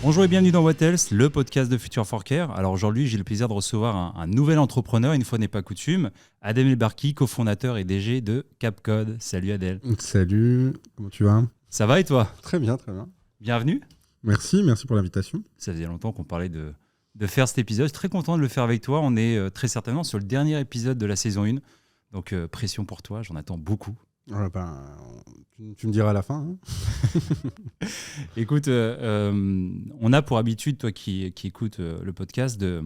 Bonjour et bienvenue dans What Else, le podcast de Future for Care. Alors aujourd'hui, j'ai le plaisir de recevoir un nouvel entrepreneur, une fois n'est pas coutume, Adel Elbarki, cofondateur et DG de Capcode. Salut Adel. Salut, comment tu vas ? Ça va et toi ? Très bien, très bien. Bienvenue. Merci pour l'invitation. Ça faisait longtemps qu'on parlait de faire cet épisode. Je suis très content de le faire avec toi. On est très certainement sur le dernier épisode de la saison 1. Donc pression pour toi, j'en attends beaucoup. Tu me diras à la fin. Hein. Écoute, on a pour habitude, toi qui écoutes le podcast, de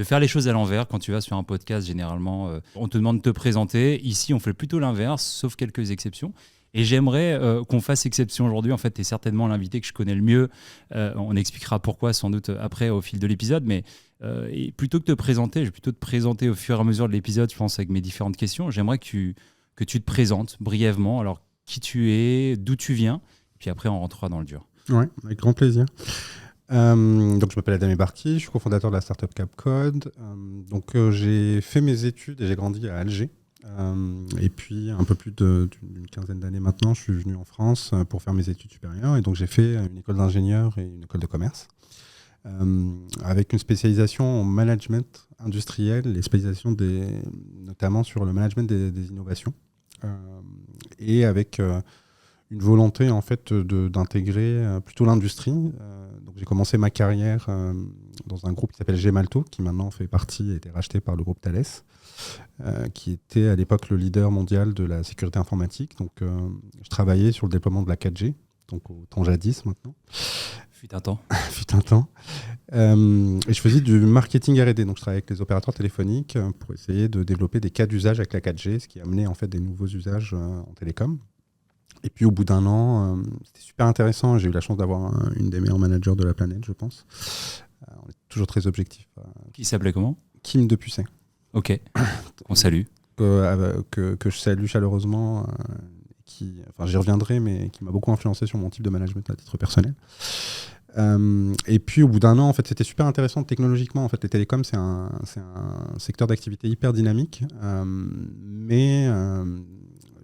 faire les choses à l'envers. Quand tu vas sur un podcast, généralement, on te demande de te présenter. Ici, on fait plutôt l'inverse, sauf quelques exceptions. Et j'aimerais qu'on fasse exception aujourd'hui. En fait, tu es certainement l'invité que je connais le mieux. On expliquera pourquoi sans doute après au fil de l'épisode. Mais et plutôt que de te présenter, je vais plutôt te présenter au fur et à mesure de l'épisode, je pense, avec mes différentes questions. J'aimerais que tu te présentes brièvement. Alors, qui tu es, d'où tu viens. Puis après, on rentrera dans le dur. Ouais, avec grand plaisir. Donc, je m'appelle Adel Elbarki, je suis cofondateur de la startup Capcode. J'ai fait mes études et j'ai grandi à Alger. Et puis, un peu plus d'une quinzaine d'années maintenant, je suis venu en France pour faire mes études supérieures. Et donc, j'ai fait une école d'ingénieur et une école de commerce. Avec une spécialisation en management industriel et spécialisation notamment sur le management des innovations. Et avec une volonté en fait d'intégrer plutôt l'industrie. Donc j'ai commencé ma carrière dans un groupe qui s'appelle Gemalto, qui maintenant fait partie, a été racheté par le groupe Thales, qui était à l'époque le leader mondial de la sécurité informatique. Donc je travaillais sur le déploiement de la 4G, donc au temps jadis maintenant. Fut un temps. Et je faisais du marketing R&D, donc je travaillais avec les opérateurs téléphoniques pour essayer de développer des cas d'usage avec la 4G, ce qui amenait en fait des nouveaux usages en télécom. Et puis au bout d'un an, c'était super intéressant. J'ai eu la chance d'avoir une des meilleures managers de la planète, je pense. On est toujours très objectif. Qui s'appelait comment ? Kim Depucet. Ok, on salue. Que je salue chaleureusement. J'y reviendrai, mais qui m'a beaucoup influencé sur mon type de management à titre personnel. Et puis au bout d'un an, en fait, c'était super intéressant technologiquement. En fait, les télécoms, c'est un secteur d'activité hyper dynamique, mais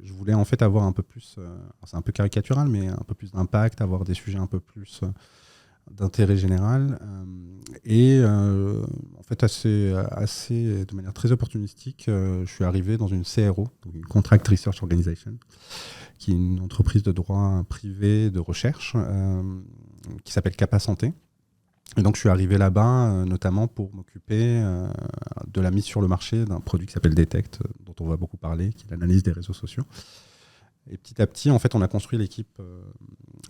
je voulais en fait avoir un peu plus, c'est un peu caricatural, mais un peu plus d'impact, avoir des sujets un peu plus d'intérêt général. En fait, assez de manière très opportunistique, je suis arrivé dans une CRO, donc une Contract Research Organization, qui est une entreprise de droit privé de recherche qui s'appelle Capa Santé. Et donc, je suis arrivé là-bas notamment pour m'occuper de la mise sur le marché d'un produit qui s'appelle Detect, dont on va beaucoup parler, qui est l'analyse des réseaux sociaux. Et petit à petit, en fait, on a construit l'équipe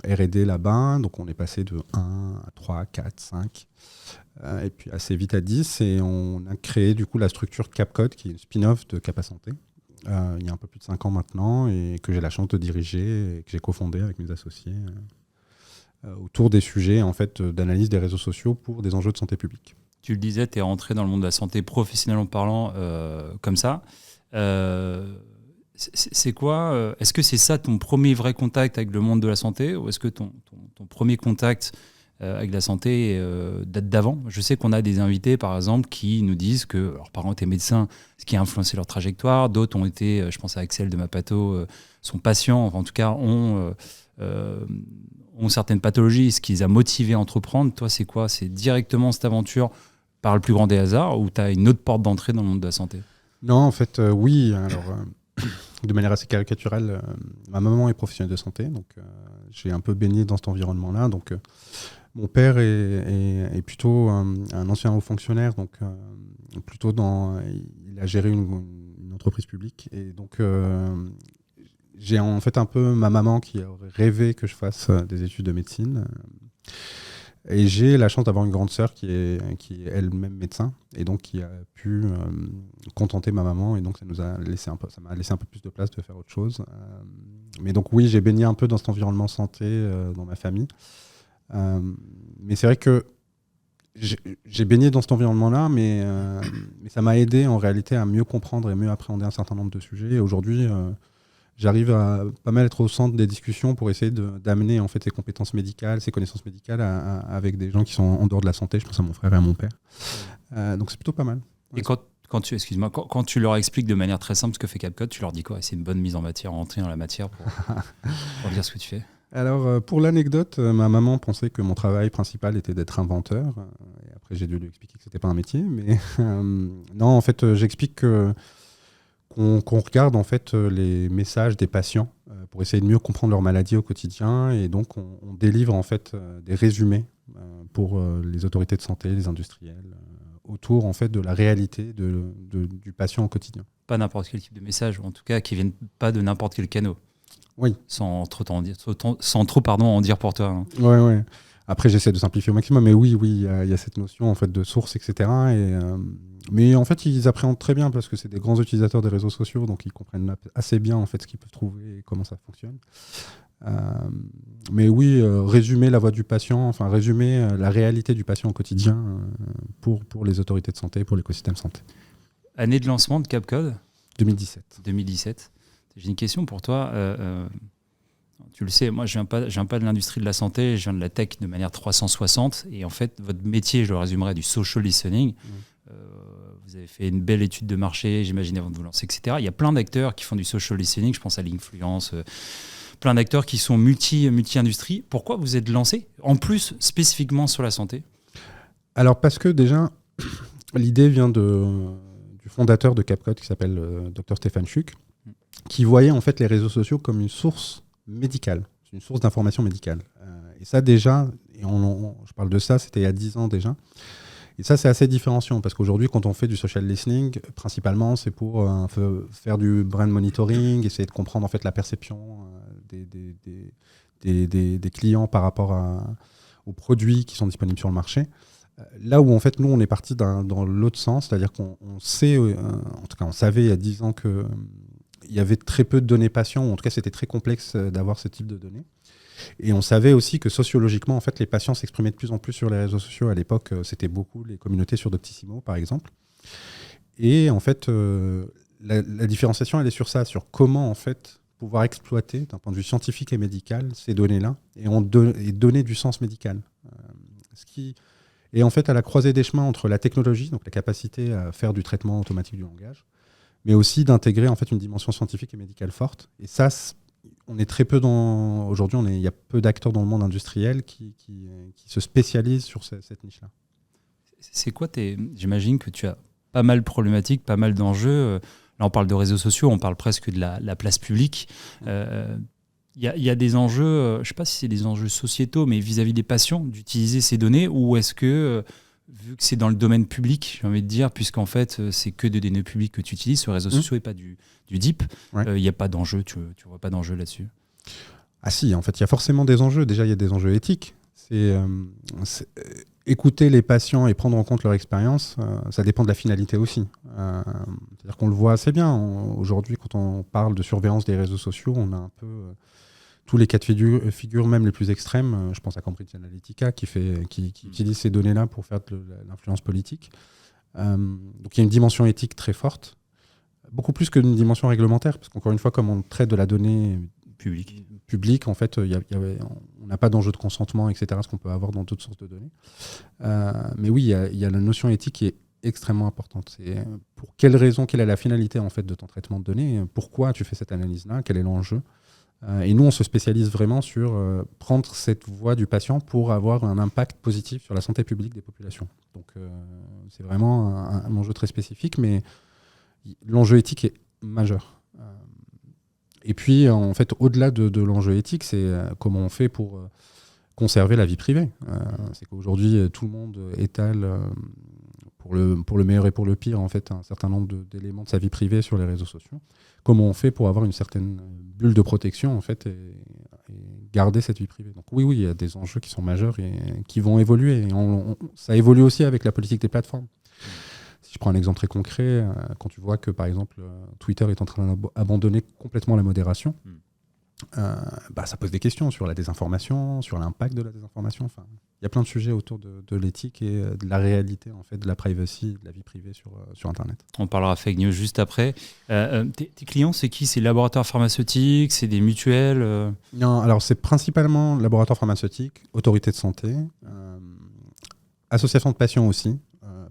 R&D là-bas. Donc, on est passé de 1 à 3, 4, 5, et puis assez vite à 10. Et on a créé du coup la structure Capcode, qui est une spin-off de Capa Santé, il y a un peu plus de 5 ans maintenant, et que j'ai la chance de diriger et que j'ai cofondé avec mes associés autour des sujets en fait, d'analyse des réseaux sociaux pour des enjeux de santé publique. Tu le disais, tu es rentré dans le monde de la santé professionnellement parlant comme ça. C'est quoi est-ce que c'est ça ton premier vrai contact avec le monde de la santé, ou est-ce que ton premier contact avec la santé date d'avant ? Je sais qu'on a des invités, par exemple, qui nous disent que leurs parents étaient médecins, ce qui a influencé leur trajectoire. D'autres ont été, je pense à Axel de Mapato, sont patients, enfin, en tout cas ont certaines pathologies, ce qui les a motivés à entreprendre. Toi, c'est quoi ? C'est directement cette aventure par le plus grand des hasards, ou tu as une autre porte d'entrée dans le monde de la santé ? Non, en fait, oui. Alors, de manière assez caricaturale, ma maman est professionnelle de santé, donc j'ai un peu baigné dans cet environnement-là. Donc, mon père est plutôt un ancien haut fonctionnaire, donc il a géré une entreprise publique. Et donc, j'ai en fait un peu ma maman qui aurait rêvé que je fasse des études de médecine. Et j'ai la chance d'avoir une grande sœur qui est elle-même médecin, et donc qui a pu contenter ma maman, et donc ça m'a laissé un peu plus de place de faire autre chose. Mais donc oui, j'ai baigné un peu dans cet environnement santé dans ma famille. Mais c'est vrai que j'ai baigné dans cet environnement-là, mais ça m'a aidé en réalité à mieux comprendre et mieux appréhender un certain nombre de sujets. Et aujourd'hui, j'arrive à pas mal être au centre des discussions pour essayer d'amener en fait ces compétences médicales, ces connaissances médicales avec des gens qui sont en dehors de la santé. Je pense à mon frère et à mon père. Donc c'est plutôt pas mal. Et quand Quand tu leur expliques de manière très simple ce que fait CapCode, tu leur dis quoi? C'est une bonne mise en matière, entrer dans la matière pour dire ce que tu fais. Alors, pour l'anecdote, ma maman pensait que mon travail principal était d'être inventeur. Et après, j'ai dû lui expliquer que ce n'était pas un métier. Mais non, en fait, j'explique qu'on regarde en fait, les messages des patients pour essayer de mieux comprendre leur maladie au quotidien. Et donc, on délivre en fait, des résumés pour les autorités de santé, les industriels, autour en fait, de la réalité du patient au quotidien. Pas n'importe quel type de message, ou en tout cas qui ne viennent pas de n'importe quel canal. Oui. Sans trop en dire pour toi. Hein. Ouais. Après, j'essaie de simplifier au maximum, mais oui, il y a cette notion en fait, de source, etc. Mais en fait, ils appréhendent très bien parce que c'est des grands utilisateurs des réseaux sociaux, donc ils comprennent assez bien en fait, ce qu'ils peuvent trouver et comment ça fonctionne. Mais oui, résumer la voix du patient, enfin résumer la réalité du patient au quotidien pour les autorités de santé, pour l'écosystème santé. Année de lancement de CapCode 2017. J'ai une question pour toi. Tu le sais, moi, je viens pas de l'industrie de la santé, je viens de la tech de manière 360. Et en fait, votre métier, je le résumerai, du social listening. Vous avez fait une belle étude de marché, j'imagine, avant de vous lancer, etc. Il y a plein d'acteurs qui font du social listening. Je pense à l'influence, plein d'acteurs qui sont multi-industries. Pourquoi vous êtes lancé, en plus, spécifiquement sur la santé? Alors, parce que déjà, l'idée vient du fondateur de CapCode qui s'appelle Dr Stéphane Schuck, qui voyait en fait les réseaux sociaux comme une source médicale, une source d'information médicale. Et ça déjà, je parle de ça, c'était il y a 10 ans déjà. Et ça, c'est assez différenciant parce qu'aujourd'hui, quand on fait du social listening, principalement, c'est pour faire du brand monitoring, essayer de comprendre en fait la perception des clients par rapport aux produits qui sont disponibles sur le marché. Là où en fait, nous, on est parti dans l'autre sens, c'est-à-dire qu'on sait, en tout cas, on savait il y a 10 ans que il y avait très peu de données patients, ou en tout cas c'était très complexe d'avoir ce type de données. Et on savait aussi que sociologiquement, en fait, les patients s'exprimaient de plus en plus sur les réseaux sociaux. À l'époque, c'était beaucoup les communautés sur Doctissimo, par exemple. Et en fait, la différenciation, elle est sur ça, sur comment en fait pouvoir exploiter, d'un point de vue scientifique et médical, ces données-là et donner du sens médical. Et en fait, à la croisée des chemins entre la technologie, donc la capacité à faire du traitement automatique du langage, mais aussi d'intégrer en fait une dimension scientifique et médicale forte. Et ça, on est très peu aujourd'hui, il y a peu d'acteurs dans le monde industriel qui se spécialisent sur cette niche-là. C'est quoi j'imagine que tu as pas mal de problématiques, pas mal d'enjeux. Là, on parle de réseaux sociaux, on parle presque de la place publique. Il y a des enjeux, je ne sais pas si c'est des enjeux sociétaux, mais vis-à-vis des patients, d'utiliser ces données, ou est-ce que vu que c'est dans le domaine public, j'ai envie de dire, puisqu'en fait, c'est que des données publiques que tu utilises, sur les réseaux sociaux et pas du deep, il n'y a pas d'enjeu, tu vois pas d'enjeu là-dessus? Ah si, en fait, il y a forcément des enjeux. Déjà, il y a des enjeux éthiques. Écouter les patients et prendre en compte leur expérience, ça dépend de la finalité aussi. C'est-à-dire qu'on le voit assez bien. Aujourd'hui, quand on parle de surveillance des réseaux sociaux, on a un peu tous les cas de figure, même les plus extrêmes. Je pense à Cambridge Analytica qui utilise ces données-là pour faire de l'influence politique. Donc il y a une dimension éthique très forte, beaucoup plus qu'une dimension réglementaire, parce qu'encore une fois, comme on traite de la donnée publique, en fait, on n'a pas d'enjeu de consentement, etc., ce qu'on peut avoir dans d'autres sources de données. Mais oui, il y a la notion éthique qui est extrêmement importante. C'est pour quelle raison, quelle est la finalité en fait de ton traitement de données, pourquoi tu fais cette analyse-là, quel est l'enjeu. Et nous, on se spécialise vraiment sur prendre cette voix du patient pour avoir un impact positif sur la santé publique des populations. Donc, c'est vraiment un enjeu très spécifique, mais l'enjeu éthique est majeur. Et puis, en fait, au-delà de l'enjeu éthique, c'est comment on fait pour conserver la vie privée. C'est qu'aujourd'hui, tout le monde étale, pour le meilleur et pour le pire, en fait, un certain nombre d'éléments de sa vie privée sur les réseaux sociaux. Comment on fait pour avoir une certaine bulle de protection, en fait, et garder cette vie privée. Donc oui, il y a des enjeux qui sont majeurs et qui vont évoluer. Et ça évolue aussi avec la politique des plateformes. Si je prends un exemple très concret, quand tu vois que, par exemple, Twitter est en train d'abandonner complètement la modération, ça pose des questions sur la désinformation, sur l'impact de la désinformation. Enfin, il y a plein de sujets autour de l'éthique et de la réalité, en fait, de la privacy, de la vie privée sur Internet. On parlera fake news juste après. Tes clients, c'est qui? C'est les laboratoires pharmaceutiques? C'est des mutuelles? Non, alors c'est principalement laboratoires pharmaceutiques, autorités de santé, associations de patients aussi,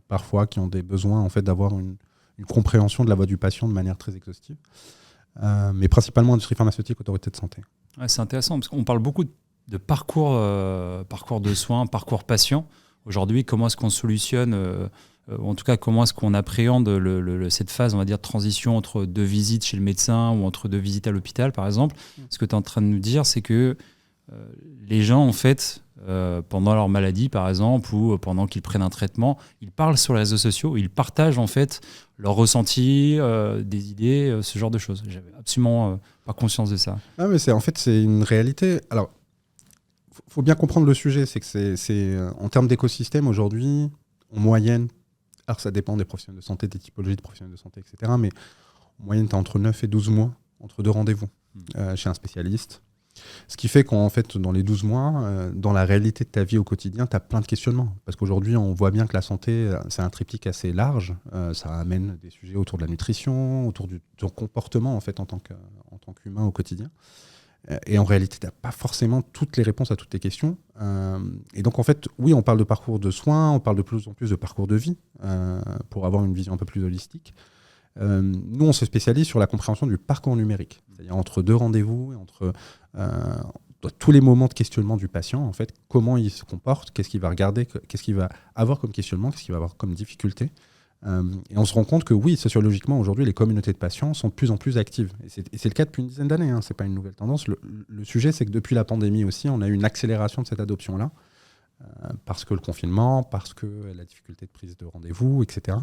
parfois qui ont des besoins en fait, d'avoir une une compréhension de la voix du patient de manière très exhaustive. Mais principalement industrie pharmaceutique, autorité de santé. Ouais, c'est intéressant, parce qu'on parle beaucoup de parcours de soins, parcours patient. Aujourd'hui, comment est-ce qu'on solutionne, en tout cas, comment est-ce qu'on appréhende cette phase, on va dire, de transition entre 2 visites chez le médecin ou entre 2 visites à l'hôpital, par exemple. Ce que tu es en train de nous dire, c'est que les gens, en fait, pendant leur maladie, par exemple, ou pendant qu'ils prennent un traitement, ils parlent sur les réseaux sociaux, ils partagent, en fait, leurs ressentis, des idées, ce genre de choses. J'avais absolument pas conscience de ça. Ah, mais c'est une réalité. Alors, faut bien comprendre le sujet. C'est que c'est en termes d'écosystème, aujourd'hui, en moyenne, alors ça dépend des professionnels de santé, des typologies de professionnels de santé, etc. Mais en moyenne, tu as entre 9 et 12 mois entre 2 rendez-vous chez un spécialiste. Ce qui fait qu'en fait, dans les 12 mois, dans la réalité de ta vie au quotidien, tu as plein de questionnements. Parce qu'aujourd'hui, on voit bien que la santé, c'est un triptyque assez large. Ça amène des sujets autour de la nutrition, autour de ton comportement en fait, en tant qu'humain au quotidien. Et en réalité, tu n'as pas forcément toutes les réponses à toutes les questions. Et donc, en fait, oui, on parle de parcours de soins, on parle de plus en plus de parcours de vie pour avoir une vision un peu plus holistique. Nous, on se spécialise sur la compréhension du parcours numérique, c'est-à-dire entre 2 rendez-vous et entre tous les moments de questionnement du patient, en fait, comment il se comporte, qu'est-ce qu'il va regarder, qu'est-ce qu'il va avoir comme questionnement, qu'est-ce qu'il va avoir comme difficulté. Et on se rend compte que oui, sociologiquement, aujourd'hui, les communautés de patients sont de plus en plus actives. Et c'est le cas depuis une dizaine d'années, ce n'est pas une nouvelle tendance. Le sujet, c'est que depuis la pandémie aussi, on a eu une accélération de cette adoption-là, parce que le confinement, parce que la difficulté de prise de rendez-vous, etc.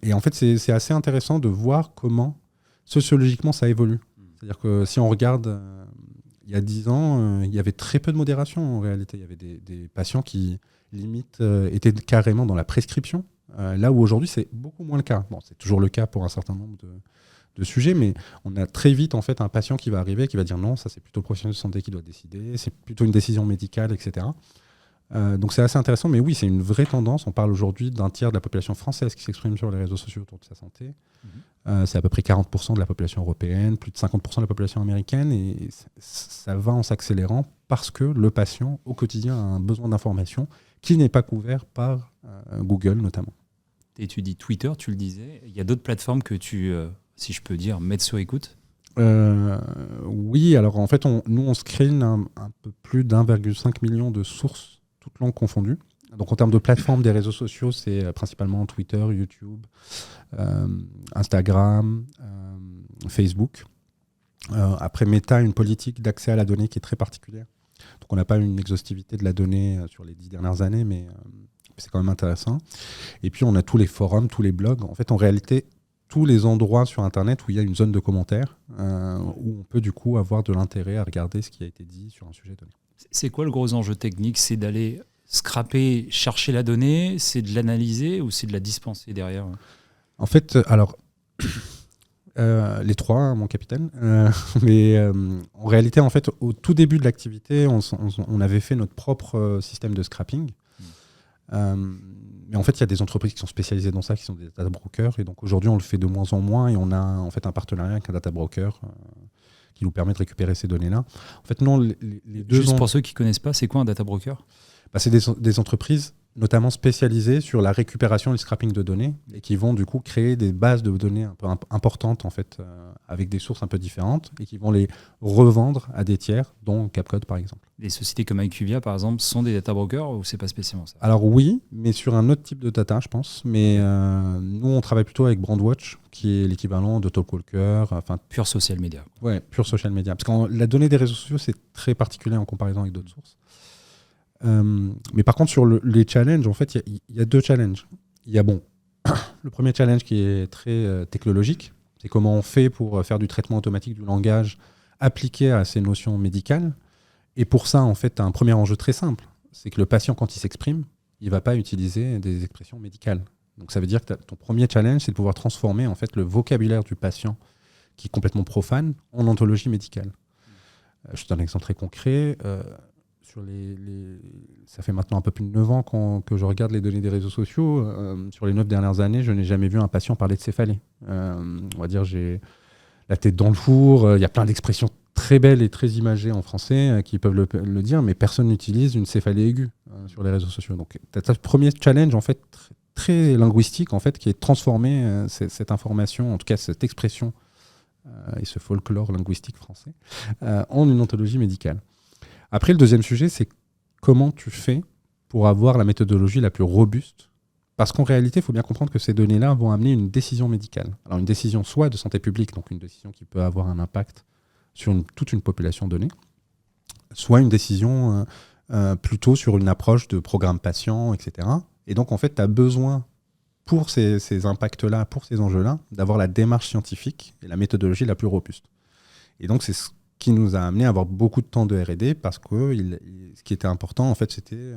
Et en fait, c'est assez intéressant de voir comment, sociologiquement, ça évolue. C'est-à-dire que si on regarde, il y a 10 ans, il y avait très peu de modération en réalité. Il y avait des patients qui, limite, étaient carrément dans la prescription. Là où aujourd'hui, c'est beaucoup moins le cas. Bon, c'est toujours le cas pour un certain nombre de sujets, mais on a très vite en fait un patient qui va arriver, qui va dire non, ça c'est plutôt le professionnel de santé qui doit décider, c'est plutôt une décision médicale, etc. Donc c'est assez intéressant, mais oui, c'est une vraie tendance. On parle aujourd'hui d'un tiers de la population française qui s'exprime sur les réseaux sociaux autour de sa santé. C'est à peu près 40% de la population européenne, plus de 50% de la population américaine, et ça va en s'accélérant parce que le patient, au quotidien, a un besoin d'information qui n'est pas couvert par Google notamment. Tu étudies Twitter, tu le disais. Il y a d'autres plateformes que tu, si je peux dire, mets sur écoute? Oui, alors en fait, nous, on screen un peu plus d'1,5 million de sources, toutes langues confondues. Donc en termes de plateformes des réseaux sociaux, c'est principalement Twitter, YouTube, Instagram, Facebook. Après, Meta a une politique d'accès à la donnée qui est très particulière. Donc on n'a pas une exhaustivité de la donnée sur les 10 dernières années, mais c'est quand même intéressant. Et puis on a tous les forums, tous les blogs. En fait, en réalité, tous les endroits sur Internet où il y a une zone de commentaires, où on peut du coup avoir de l'intérêt à regarder ce qui a été dit sur un sujet donné. C'est quoi le gros enjeu technique? C'est d'aller scraper, chercher la donnée, c'est de l'analyser ou c'est de la dispenser derrière? En fait, alors, les trois, hein, mon capitaine. Mais en réalité, en fait, au tout début de l'activité, on avait fait notre propre système de scrapping. Mais en fait, il y a des entreprises qui sont spécialisées dans ça, qui sont des data brokers. Et donc aujourd'hui, on le fait de moins en moins et on a en fait un partenariat avec un data broker qui nous permet de récupérer ces données-là. En fait, non, les deux. Juste pour ceux qui ne connaissent pas, c'est quoi un data broker? C'est des entreprises notamment spécialisées sur la récupération et le scrapping de données et qui vont du coup créer des bases de données un peu importantes en fait, avec des sources un peu différentes et qui vont les revendre à des tiers, dont Capcode par exemple. Les sociétés comme IQVIA par exemple sont des data brokers ou c'est pas spécialement ça? Alors oui, mais sur un autre type de data je pense. Mais nous on travaille plutôt avec Brandwatch qui est l'équivalent de Talkwalker. Pure social media. Ouais, pure social media. Parce que la donnée des réseaux sociaux c'est très particulier en comparaison avec d'autres sources. Mais par contre, sur les challenges, en fait, il y a deux challenges. Il y a le premier challenge qui est très technologique, c'est comment on fait pour faire du traitement automatique du langage appliqué à ces notions médicales. Et pour ça, en fait, tu as un premier enjeu très simple, c'est que le patient, quand il s'exprime, il ne va pas utiliser des expressions médicales. Donc ça veut dire que ton premier challenge, c'est de pouvoir transformer en fait, le vocabulaire du patient, qui est complètement profane, en ontologie médicale. Je te donne un exemple très concret. Ça fait maintenant un peu plus de 9 ans que je regarde les données des réseaux sociaux. Sur les 9 dernières années, je n'ai jamais vu un patient parler de céphalée. On va dire j'ai la tête dans le four. Il y a plein d'expressions très belles et très imagées en français qui peuvent le dire, mais personne n'utilise une céphalée aiguë sur les réseaux sociaux. Donc, tu as ce premier challenge en fait très linguistique en fait, qui est de transformer cette information, en tout cas cette expression et ce folklore linguistique français, en une ontologie médicale. Après, le deuxième sujet, c'est comment tu fais pour avoir la méthodologie la plus robuste. Parce qu'en réalité, il faut bien comprendre que ces données-là vont amener une décision médicale. Alors une décision soit de santé publique, donc une décision qui peut avoir un impact sur toute une population donnée, soit une décision plutôt sur une approche de programme patient, etc. Et donc, en fait, tu as besoin, pour ces impacts-là, pour ces enjeux-là, d'avoir la démarche scientifique et la méthodologie la plus robuste. Et donc, c'est ce qui nous a amené à avoir beaucoup de temps de R&D, parce que ce qui était important, en fait, c'était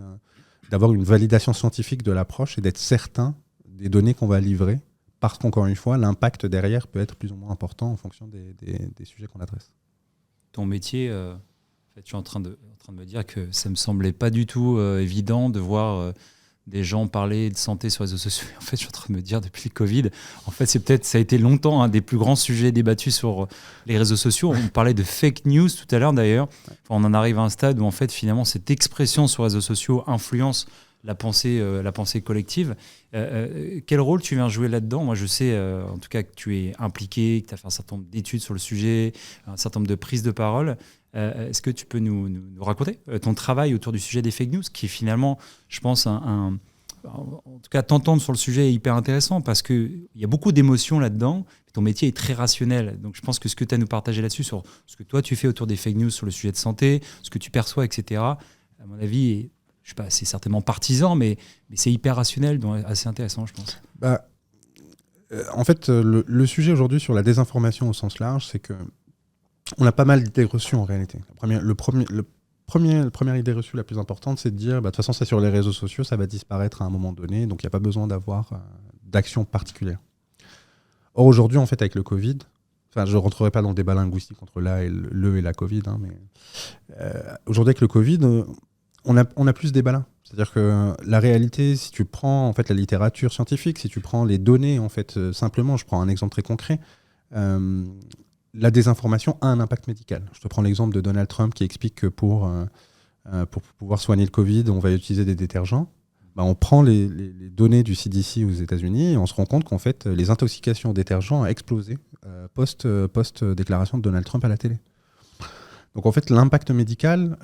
d'avoir une validation scientifique de l'approche et d'être certain des données qu'on va livrer, parce qu'encore une fois, l'impact derrière peut être plus ou moins important en fonction des sujets qu'on adresse. Ton métier, en fait, je suis en train de me dire que ça me semblait pas du tout évident de voir des gens parler de santé sur les réseaux sociaux. En fait, je suis en train de me dire depuis le Covid, en fait, ça a été longtemps un des plus grands sujets débattus sur les réseaux sociaux. On parlait de fake news tout à l'heure d'ailleurs. Enfin, on en arrive à un stade où en fait, finalement, cette expression sur les réseaux sociaux influence la pensée collective. Quel rôle tu viens jouer là-dedans? Moi, je sais en tout cas que tu es impliqué, que tu as fait un certain nombre d'études sur le sujet, un certain nombre de prises de parole. Est-ce que tu peux nous raconter ton travail autour du sujet des fake news, qui est finalement, je pense, en tout cas, t'entendre sur le sujet est hyper intéressant, parce qu'il y a beaucoup d'émotions là-dedans. Ton métier est très rationnel. Donc, je pense que ce que tu as à nous partager là-dessus, sur ce que toi, tu fais autour des fake news sur le sujet de santé, ce que tu perçois, etc., à mon avis, je sais pas, c'est certainement partisan, mais c'est hyper rationnel, donc assez intéressant, je pense. En fait, le sujet aujourd'hui sur la désinformation au sens large, c'est que on a pas mal d'idées reçues en réalité. La première idée reçue la plus importante, c'est de dire, de toute façon, ça sur les réseaux sociaux, ça va disparaître à un moment donné, donc il n'y a pas besoin d'avoir d'action particulière. Or, aujourd'hui, en fait, avec le Covid, je ne rentrerai pas dans le débat linguistique entre le et la Covid, hein, mais aujourd'hui, avec le Covid, on a plus ce débat-là. C'est-à-dire que la réalité, si tu prends en fait, la littérature scientifique, si tu prends les données, en fait, simplement, je prends un exemple très concret, la désinformation a un impact médical. Je te prends l'exemple de Donald Trump qui explique que pour pouvoir soigner le Covid, on va utiliser des détergents. On prend les données du CDC aux États-Unis et on se rend compte qu'en fait, les intoxications aux détergents ont explosé post-déclaration de Donald Trump à la télé. Donc en fait, l'impact médical,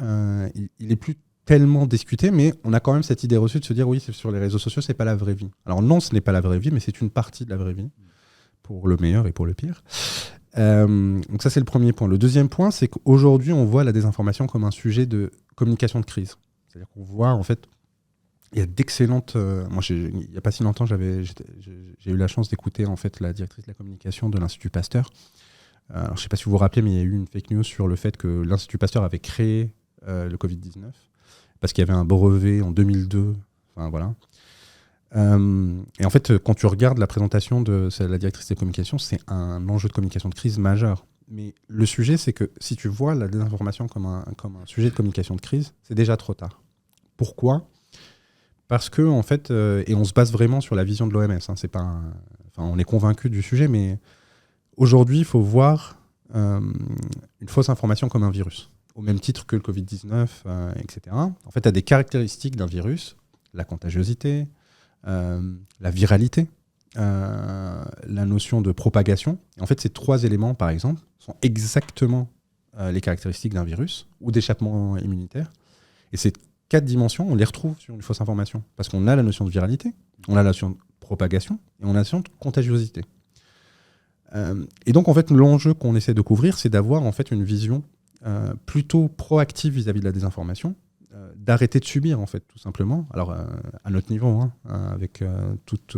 il est plus tellement discuté, mais on a quand même cette idée reçue de se dire oui, c'est sur les réseaux sociaux, c'est pas la vraie vie. Alors non, ce n'est pas la vraie vie, mais c'est une partie de la vraie vie, pour le meilleur et pour le pire. Donc ça, c'est le premier point. Le deuxième point, c'est qu'aujourd'hui, on voit la désinformation comme un sujet de communication de crise. C'est-à-dire qu'on voit, en fait, il y a d'excellentes... moi, il n'y a pas si longtemps, j'ai eu la chance d'écouter en fait, la directrice de la communication de l'Institut Pasteur. Alors, je ne sais pas si vous vous rappelez, mais il y a eu une fake news sur le fait que l'Institut Pasteur avait créé le Covid-19 parce qu'il y avait un brevet en 2002. Enfin, voilà. Et en fait, quand tu regardes la présentation de la directrice des communications, c'est un enjeu de communication de crise majeur. Mais le sujet, c'est que si tu vois la désinformation comme un sujet de communication de crise, c'est déjà trop tard. Pourquoi ? Parce que, en fait, et on se base vraiment sur la vision de l'OMS, hein, on est convaincu du sujet, mais aujourd'hui, il faut voir une fausse information comme un virus, au même titre que le Covid-19, etc. En fait, tu as des caractéristiques d'un virus, la contagiosité, la viralité, la notion de propagation. En fait, ces trois éléments, par exemple, sont exactement les caractéristiques d'un virus ou d'échappement immunitaire. Et ces quatre dimensions, on les retrouve sur une fausse information. Parce qu'on a la notion de viralité, on a la notion de propagation et on a la notion de contagiosité. Et donc, en fait, l'enjeu qu'on essaie de couvrir, c'est d'avoir en fait une vision plutôt proactive vis-à-vis de la désinformation, d'arrêter de subir, en fait, tout simplement. Alors, à notre niveau, hein, avec toute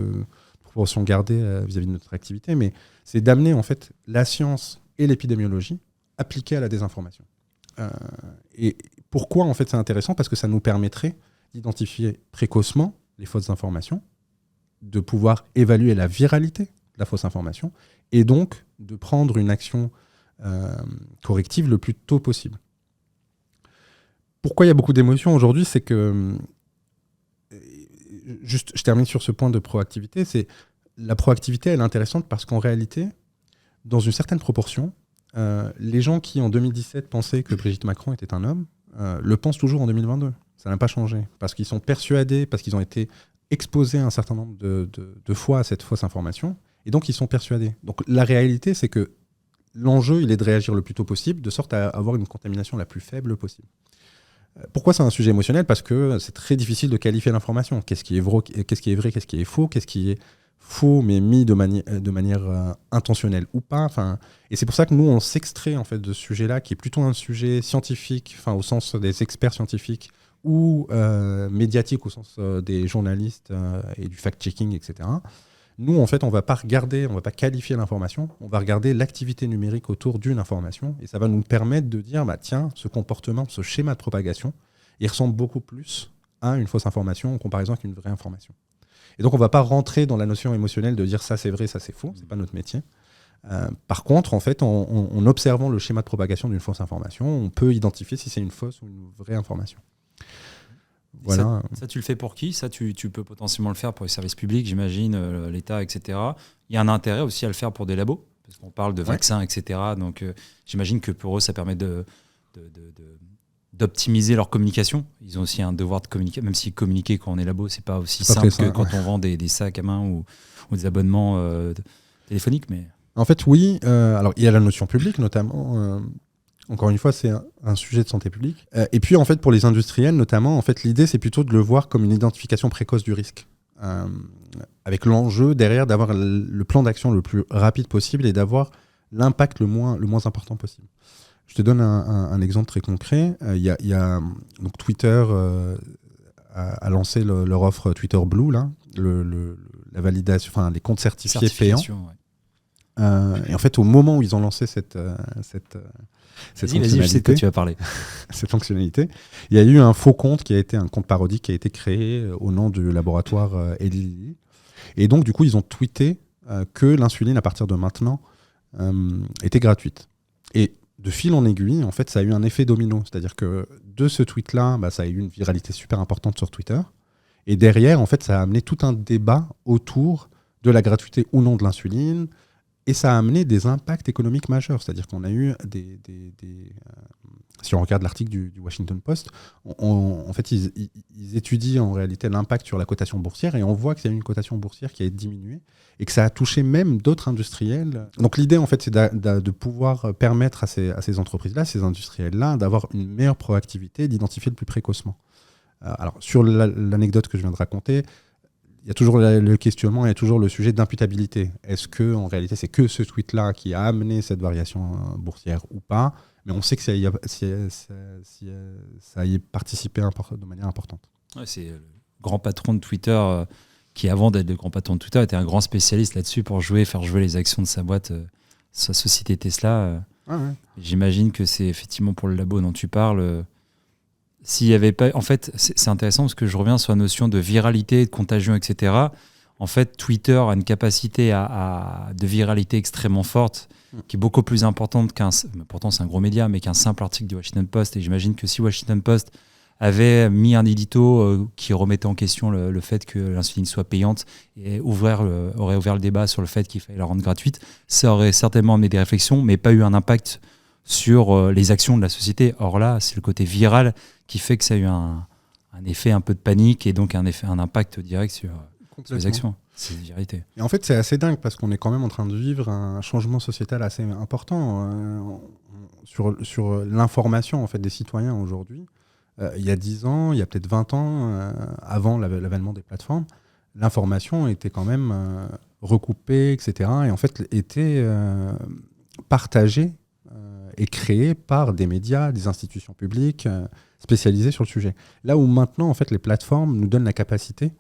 proportion gardée vis-à-vis de notre activité, mais c'est d'amener, en fait, la science et l'épidémiologie appliquées à la désinformation. Et pourquoi, en fait, c'est intéressant ? Parce que ça nous permettrait d'identifier précocement les fausses informations, de pouvoir évaluer la viralité de la fausse information, et donc de prendre une action corrective le plus tôt possible. Pourquoi il y a beaucoup d'émotions aujourd'hui ? C'est que, juste, je termine sur ce point de proactivité, c'est la proactivité, elle est intéressante parce qu'en réalité, dans une certaine proportion, les gens qui, en 2017, pensaient que Brigitte Macron était un homme, le pensent toujours en 2022. Ça n'a pas changé. Parce qu'ils sont persuadés, parce qu'ils ont été exposés un certain nombre de fois à cette fausse information, et donc ils sont persuadés. Donc la réalité, c'est que l'enjeu, il est de réagir le plus tôt possible, de sorte à avoir une contamination la plus faible possible. Pourquoi c'est un sujet émotionnel ? Parce que c'est très difficile de qualifier l'information. Qu'est-ce qui est vrai, qu'est-ce qui est faux, qu'est-ce qui est faux mais mis de manière intentionnelle ou pas. Et c'est pour ça que nous, on s'extrait en fait, de ce sujet-là, qui est plutôt un sujet scientifique, au sens des experts scientifiques, ou médiatique au sens des journalistes et du fact-checking, etc. Nous, en fait, on ne va pas qualifier l'information, on va regarder l'activité numérique autour d'une information, et ça va nous permettre de dire, tiens, ce comportement, ce schéma de propagation, il ressemble beaucoup plus à une fausse information en comparaison avec une vraie information. Et donc, on ne va pas rentrer dans la notion émotionnelle de dire ça c'est vrai, ça c'est faux, ce n'est pas notre métier. Par contre, en fait, en observant le schéma de propagation d'une fausse information, on peut identifier si c'est une fausse ou une vraie information. Voilà. Ça, tu le fais pour qui ? Ça, tu peux potentiellement le faire pour les services publics, j'imagine, l'État, etc. Il y a un intérêt aussi à le faire pour des labos, parce qu'on parle de vaccins, etc. Donc, j'imagine que pour eux, ça permet d'optimiser leur communication. Ils ont aussi un devoir de communiquer, même si communiquer quand on est labo, c'est pas aussi simple que quand on vend des sacs à main ou des abonnements téléphoniques. Mais... En fait, oui. Alors, il y a la notion publique, notamment. Encore une fois, c'est un sujet de santé publique. Et puis, en fait, pour les industriels, notamment, en fait, l'idée, c'est plutôt de le voir comme une identification précoce du risque. Avec l'enjeu derrière d'avoir le plan d'action le plus rapide possible et d'avoir l'impact le moins important possible. Je te donne un exemple très concret. Donc Twitter a lancé leur offre Twitter Blue, là, la validation, les comptes certifiés payants. Ouais. Et en fait, au moment où ils ont lancé cette fonctionnalité, je sais de quoi tu vas parler. Cette fonctionnalité, il y a eu un faux compte qui a été un compte parodique qui a été créé au nom du laboratoire Eli Lilly. Et donc, du coup, ils ont tweeté que l'insuline, à partir de maintenant, était gratuite. Et de fil en aiguille, en fait, ça a eu un effet domino. C'est-à-dire que de ce tweet-là, ça a eu une viralité super importante sur Twitter. Et derrière, en fait, ça a amené tout un débat autour de la gratuité ou non de l'insuline. Et ça a amené des impacts économiques majeurs. C'est-à-dire qu'on a eu si on regarde l'article du Washington Post, en fait, ils étudient en réalité l'impact sur la cotation boursière et on voit qu'il y a une cotation boursière qui a diminué et que ça a touché même d'autres industriels. Donc l'idée, en fait, c'est de pouvoir permettre à ces entreprises-là, ces industriels-là, d'avoir une meilleure proactivité, d'identifier le plus précocement. Alors, sur l'anecdote que je viens de raconter, il y a toujours le questionnement, il y a toujours le sujet d'imputabilité. Est-ce que en réalité, c'est que ce tweet-là qui a amené cette variation boursière ou pas ? Mais on sait que ça y a participé de manière importante. Ouais, c'est le grand patron de Twitter qui, avant d'être le grand patron de Twitter, était un grand spécialiste là-dessus pour faire jouer les actions de sa boîte, sa société Tesla. Ouais. J'imagine que c'est effectivement pour le labo dont tu parles. S'il y avait pas, en fait, c'est intéressant parce que je reviens sur la notion de viralité, de contagion, etc. En fait, Twitter a une capacité de viralité extrêmement forte, qui est beaucoup plus importante pourtant c'est un gros média, mais qu'un simple article du Washington Post. Et j'imagine que si Washington Post avait mis un édito qui remettait en question le fait que l'insuline soit payante et aurait ouvert le débat sur le fait qu'il fallait la rendre gratuite, ça aurait certainement amené des réflexions, mais pas eu un impact sur les actions de la société. Or là, c'est le côté viral qui fait que ça a eu un effet un peu de panique et donc un impact direct sur les actions. C'est une vérité. Et en fait, c'est assez dingue parce qu'on est quand même en train de vivre un changement sociétal assez important sur l'information en fait, des citoyens aujourd'hui. Il y a 10 ans, il y a peut-être 20 ans, avant l'avènement des plateformes, l'information était quand même recoupée, etc. Et en fait, était partagée et créée par des médias, des institutions publiques spécialisées sur le sujet. Là où maintenant, en fait, les plateformes nous donnent la capacité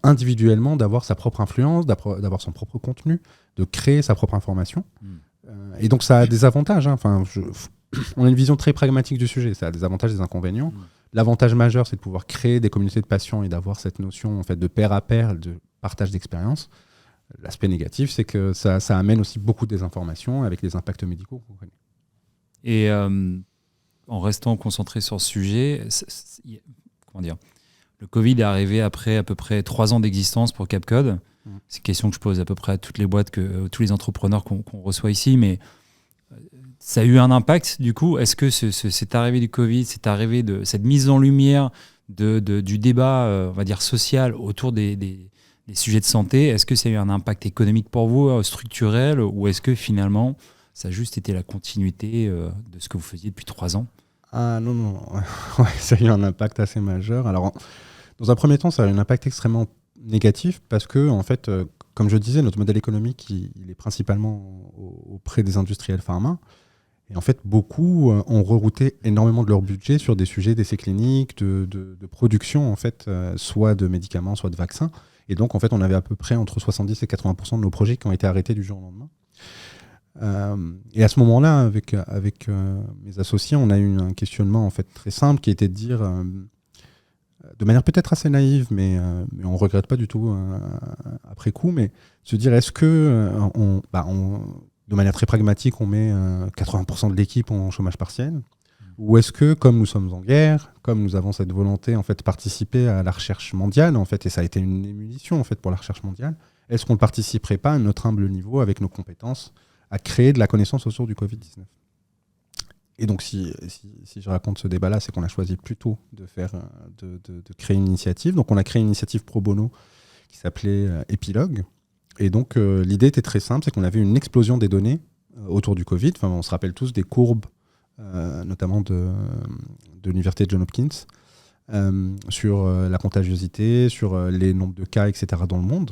individuellement d'avoir sa propre influence, d'avoir son propre contenu, de créer sa propre information. Et donc ça a des avantages. On a une vision très pragmatique du sujet. Ça a des avantages et des inconvénients. L'avantage majeur, c'est de pouvoir créer des communautés de passion et d'avoir cette notion en fait, de pair à pair, de partage d'expérience. L'aspect négatif, c'est que ça amène aussi beaucoup de désinformation avec les impacts médicaux qu'on connaît. Et en restant concentré sur ce sujet, comment dire, le Covid est arrivé après à peu près 3 ans d'existence pour Capcode. C'est une question que je pose à peu près à toutes les boîtes, tous les entrepreneurs qu'on reçoit ici, mais ça a eu un impact du coup. Est-ce que cette arrivée du Covid, cette arrivée de cette mise en lumière du débat, on va dire, social autour des sujets de santé, est-ce que ça a eu un impact économique pour vous, structurel, ou est-ce que finalement, ça a juste été la continuité de ce que vous faisiez depuis 3 ans? Ah non, non, ouais, ça a eu un impact assez majeur. Alors, dans un premier temps, ça a eu un impact extrêmement négatif parce que, en fait, comme je disais, notre modèle économique, il est principalement auprès des industriels pharma. Et en fait, beaucoup ont rerouté énormément de leur budget sur des sujets d'essais cliniques, de production, en fait, soit de médicaments, soit de vaccins. Et donc, en fait, on avait à peu près entre 70 et 80% de nos projets qui ont été arrêtés du jour au lendemain. Et à ce moment-là, avec mes associés, on a eu un questionnement en fait, très simple qui était de dire, de manière peut-être assez naïve, mais on ne regrette pas du tout après coup, mais se dire est-ce que, de manière très pragmatique, on met 80% de l'équipe en chômage partiel, ou est-ce que, comme nous sommes en guerre, comme nous avons cette volonté en fait, de participer à la recherche mondiale, en fait, et ça a été une émulsion en fait, pour la recherche mondiale, est-ce qu'on ne participerait pas à notre humble niveau avec nos compétences à créer de la connaissance autour du Covid-19. Et donc, si je raconte ce débat-là, c'est qu'on a choisi plutôt de créer une initiative. Donc, on a créé une initiative pro bono qui s'appelait Épilogue. Et donc, l'idée était très simple, c'est qu'on avait une explosion des données autour du Covid. Enfin, on se rappelle tous des courbes, notamment de l'université de Johns Hopkins, sur la contagiosité, sur les nombres de cas, etc. dans le monde.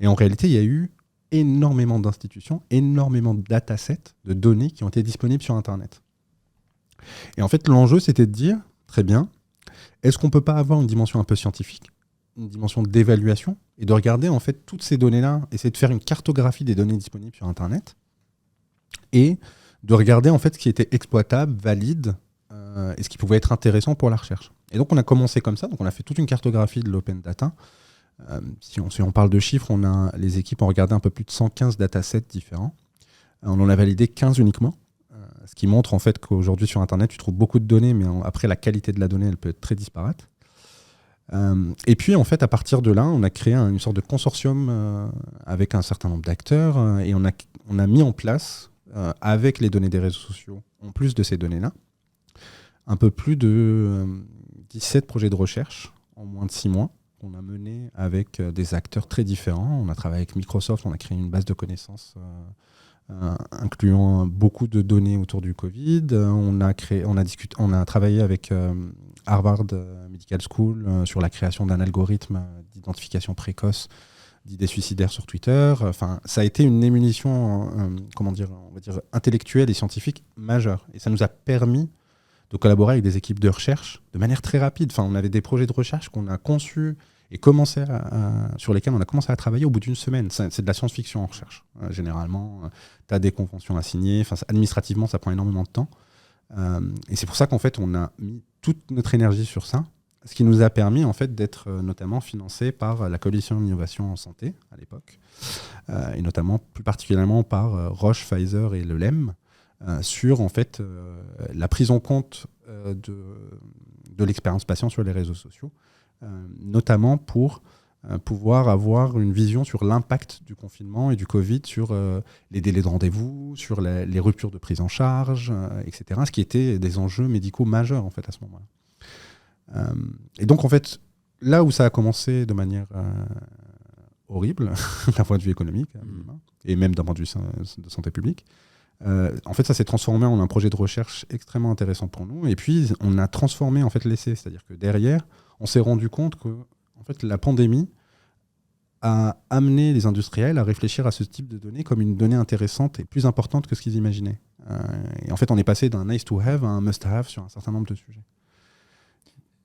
Et en réalité, il y a eu énormément d'institutions, énormément de datasets, de données qui ont été disponibles sur Internet. Et en fait, l'enjeu, c'était de dire, très bien, est-ce qu'on ne peut pas avoir une dimension un peu scientifique, une dimension d'évaluation, et de regarder en fait toutes ces données-là, essayer de faire une cartographie des données disponibles sur Internet, et de regarder en fait ce qui était exploitable, valide, et ce qui pouvait être intéressant pour la recherche. Et donc, on a commencé comme ça, donc on a fait toute une cartographie de l'open data. Si on parle de chiffres, les équipes ont regardé un peu plus de 115 datasets différents. On en a validé 15 uniquement, ce qui montre en fait qu'aujourd'hui sur Internet, tu trouves beaucoup de données, mais après la qualité de la donnée, elle peut être très disparate. Et puis en fait, à partir de là, on a créé une sorte de consortium avec un certain nombre d'acteurs et on a mis en place, avec les données des réseaux sociaux, en plus de ces données-là, un peu plus de 17 projets de recherche en moins de 6 mois. On a mené avec des acteurs très différents. On a travaillé avec Microsoft, on a créé une base de connaissances incluant beaucoup de données autour du Covid. On a travaillé avec Harvard Medical School sur la création d'un algorithme d'identification précoce d'idées suicidaires sur Twitter. Enfin, ça a été une émulation, on va dire intellectuelle et scientifique majeure. Et ça nous a permis de collaborer avec des équipes de recherche de manière très rapide. Enfin, on avait des projets de recherche qu'on a conçus et sur lesquels on a commencé à travailler au bout d'une semaine. C'est de la science-fiction en recherche. Généralement, tu as des conventions à signer. Enfin, administrativement, ça prend énormément de temps. Et c'est pour ça qu'en fait, on a mis toute notre énergie sur ça, ce qui nous a permis en fait, d'être notamment financé par la Coalition d'innovation en santé à l'époque, et notamment plus particulièrement par Roche, Pfizer et le LEM, sur en fait, la prise en compte de l'expérience patient sur les réseaux sociaux, notamment pour pouvoir avoir une vision sur l'impact du confinement et du Covid sur les délais de rendez-vous, sur les ruptures de prise en charge, etc., ce qui était des enjeux médicaux majeurs en fait, à ce moment-là. Et donc en fait, là où ça a commencé de manière horrible, d'un point de vue économique, et même d'un point de vue de santé publique, en fait, ça s'est transformé en un projet de recherche extrêmement intéressant pour nous. Et puis, on a transformé en fait l'essai, c'est-à-dire que derrière, on s'est rendu compte que en fait, la pandémie a amené les industriels à réfléchir à ce type de données comme une donnée intéressante et plus importante que ce qu'ils imaginaient. Et en fait, on est passé d'un nice to have à un must have sur un certain nombre de sujets.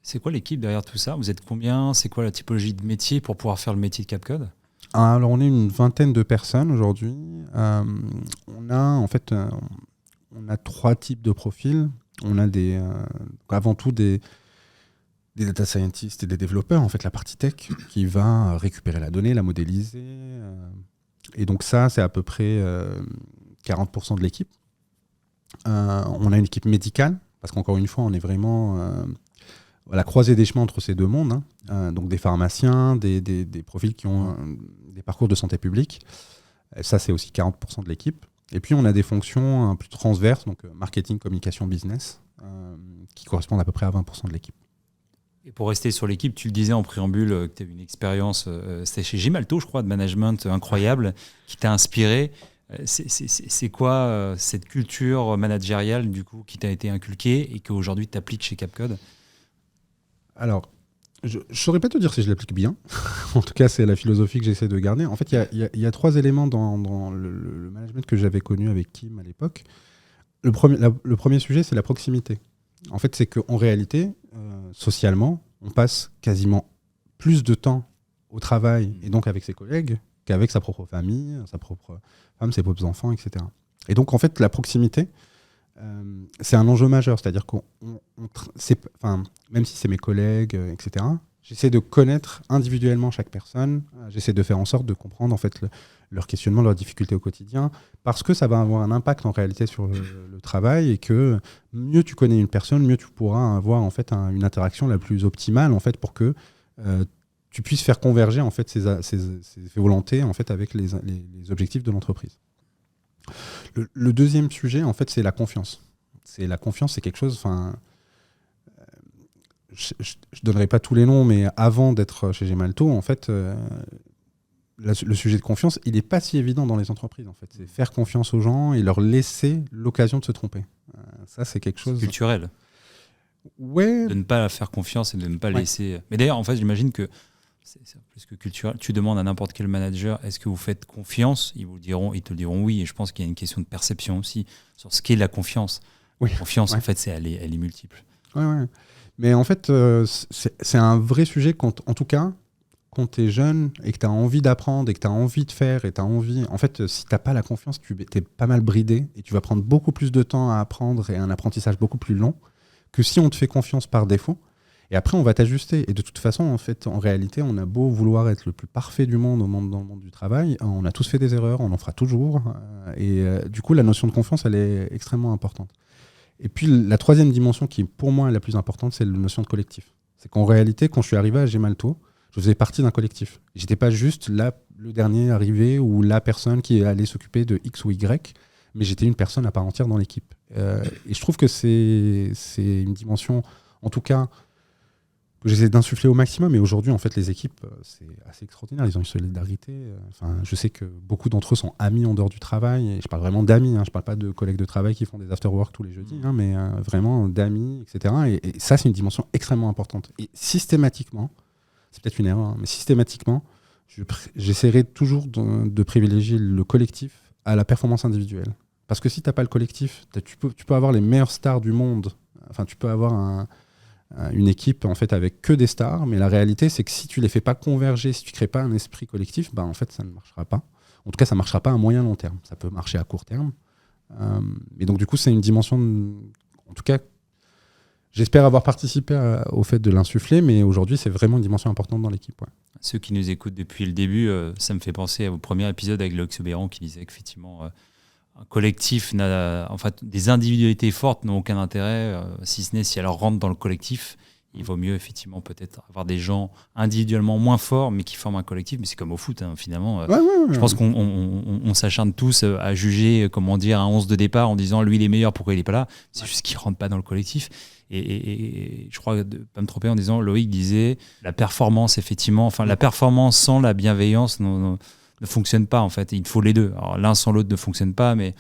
C'est quoi l'équipe derrière tout ça? Vous êtes combien? C'est quoi la typologie de métier pour pouvoir faire le métier de Capcode? Alors, on est une vingtaine de personnes aujourd'hui. On a 3 types de profils. On a avant tout des data scientists et des développeurs, en fait, la partie tech, qui va récupérer la donnée, la modéliser. Et donc ça, c'est à peu près 40% de l'équipe. On a une équipe médicale, parce qu'encore une fois, on est vraiment à la croisée des chemins entre ces deux mondes. Donc des pharmaciens, des profils qui ont des parcours de santé publique. Ça, c'est aussi 40% de l'équipe. Et puis, on a des fonctions plus transverses, donc marketing, communication, business, qui correspondent à peu près à 20% de l'équipe. Et pour rester sur l'équipe, tu le disais en préambule que tu as eu une expérience, c'était chez Gemalto, je crois, de management incroyable, qui t'a inspiré. C'est quoi cette culture managériale du coup, qui t'a été inculquée et qu'aujourd'hui tu appliques chez Capcode? Alors, je ne saurais pas te dire si je l'applique bien. En tout cas, c'est la philosophie que j'essaie de garder. En fait, il y a 3 éléments dans le management que j'avais connu avec Kim à l'époque. Le premier sujet, c'est la proximité. En fait, c'est qu'en réalité, socialement, on passe quasiment plus de temps au travail et donc avec ses collègues qu'avec sa propre famille, sa propre femme, ses propres enfants, etc. Et donc, en fait, la proximité, c'est un enjeu majeur. C'est-à-dire même si c'est mes collègues, etc., j'essaie de connaître individuellement chaque personne. J'essaie de faire en sorte de comprendre en fait, leurs questionnements, leurs difficultés au quotidien, parce que ça va avoir un impact en réalité sur le travail et que mieux tu connais une personne, mieux tu pourras avoir en fait, une interaction la plus optimale en fait, pour que tu puisses faire converger en fait, ces volontés en fait, avec les objectifs de l'entreprise. Le deuxième sujet, en fait, c'est la confiance. La confiance, c'est quelque chose... je ne donnerai pas tous les noms, mais avant d'être chez Gemalto, en fait, le sujet de confiance, il n'est pas si évident dans les entreprises. En fait. C'est faire confiance aux gens et leur laisser l'occasion de se tromper. Ça, c'est quelque chose... culturel. Ouais. De ne pas faire confiance et de ne pas laisser... Mais d'ailleurs, en fait, j'imagine que c'est plus que culturel. Tu demandes à n'importe quel manager, est-ce que vous faites confiance ? Ils te le diront oui. Et je pense qu'il y a une question de perception aussi sur ce qu'est la confiance. Oui. La confiance, en fait, elle est multiple. Ouais. Mais en fait, c'est un vrai sujet, en tout cas, quand tu es jeune et que tu as envie d'apprendre et que tu as envie de faire et tu as envie... En fait, si tu n'as pas la confiance, tu es pas mal bridé et tu vas prendre beaucoup plus de temps à apprendre et un apprentissage beaucoup plus long que si on te fait confiance par défaut. Et après, on va t'ajuster. Et de toute façon, en fait, en réalité, on a beau vouloir être le plus parfait du monde dans le monde du travail, on a tous fait des erreurs, on en fera toujours. Du coup, la notion de confiance, elle est extrêmement importante. Et puis, la troisième dimension qui, pour moi, est la plus importante, c'est la notion de collectif. C'est qu'en réalité, quand je suis arrivé à Gemalto, je faisais partie d'un collectif. J'étais pas juste le dernier arrivé ou la personne qui allait s'occuper de X ou Y, mais j'étais une personne à part entière dans l'équipe. Et je trouve que c'est une dimension, en tout cas, que j'essaie d'insuffler au maximum. Et aujourd'hui, en fait, les équipes, c'est assez extraordinaire. Ils ont une solidarité. Je sais que beaucoup d'entre eux sont amis en dehors du travail. Et je parle vraiment d'amis. Je ne parle pas de collègues de travail qui font des after-work tous les jeudis, mais vraiment d'amis, etc. Et ça, c'est une dimension extrêmement importante. Et systématiquement, c'est peut-être une erreur, mais systématiquement, j'essaierai toujours de privilégier le collectif à la performance individuelle. Parce que si tu n'as pas le collectif, tu peux avoir les meilleures stars du monde. Enfin, tu peux avoir une équipe en fait avec que des stars, mais la réalité c'est que si tu les fais pas converger, si tu crées pas un esprit collectif, en fait ça ne marchera pas. En tout cas, ça marchera pas à moyen long terme. Ça peut marcher à court terme. Et donc du coup, c'est une dimension, en tout cas, j'espère avoir participé au fait de l'insuffler, mais aujourd'hui c'est vraiment une dimension importante dans l'équipe. Ouais. Ceux qui nous écoutent depuis le début, ça me fait penser au premier épisode avec Loïc Sobéran qui disait qu'effectivement un collectif des individualités fortes n'ont aucun intérêt, si ce n'est si elles rentrent dans le collectif. Il vaut mieux effectivement peut-être avoir des gens individuellement moins forts mais qui forment un collectif. Mais c'est comme au foot finalement. Je pense qu'on s'acharne tous à juger un 11 de départ en disant lui il est meilleur, pourquoi il n'est pas là. C'est juste qu'il ne rentre pas dans le collectif. Et je crois de ne pas me tromper en disant, Loïc disait la performance effectivement, la performance sans la bienveillance ne fonctionne pas en fait. Il faut les deux. Alors l'un sans l'autre ne fonctionne pas, mais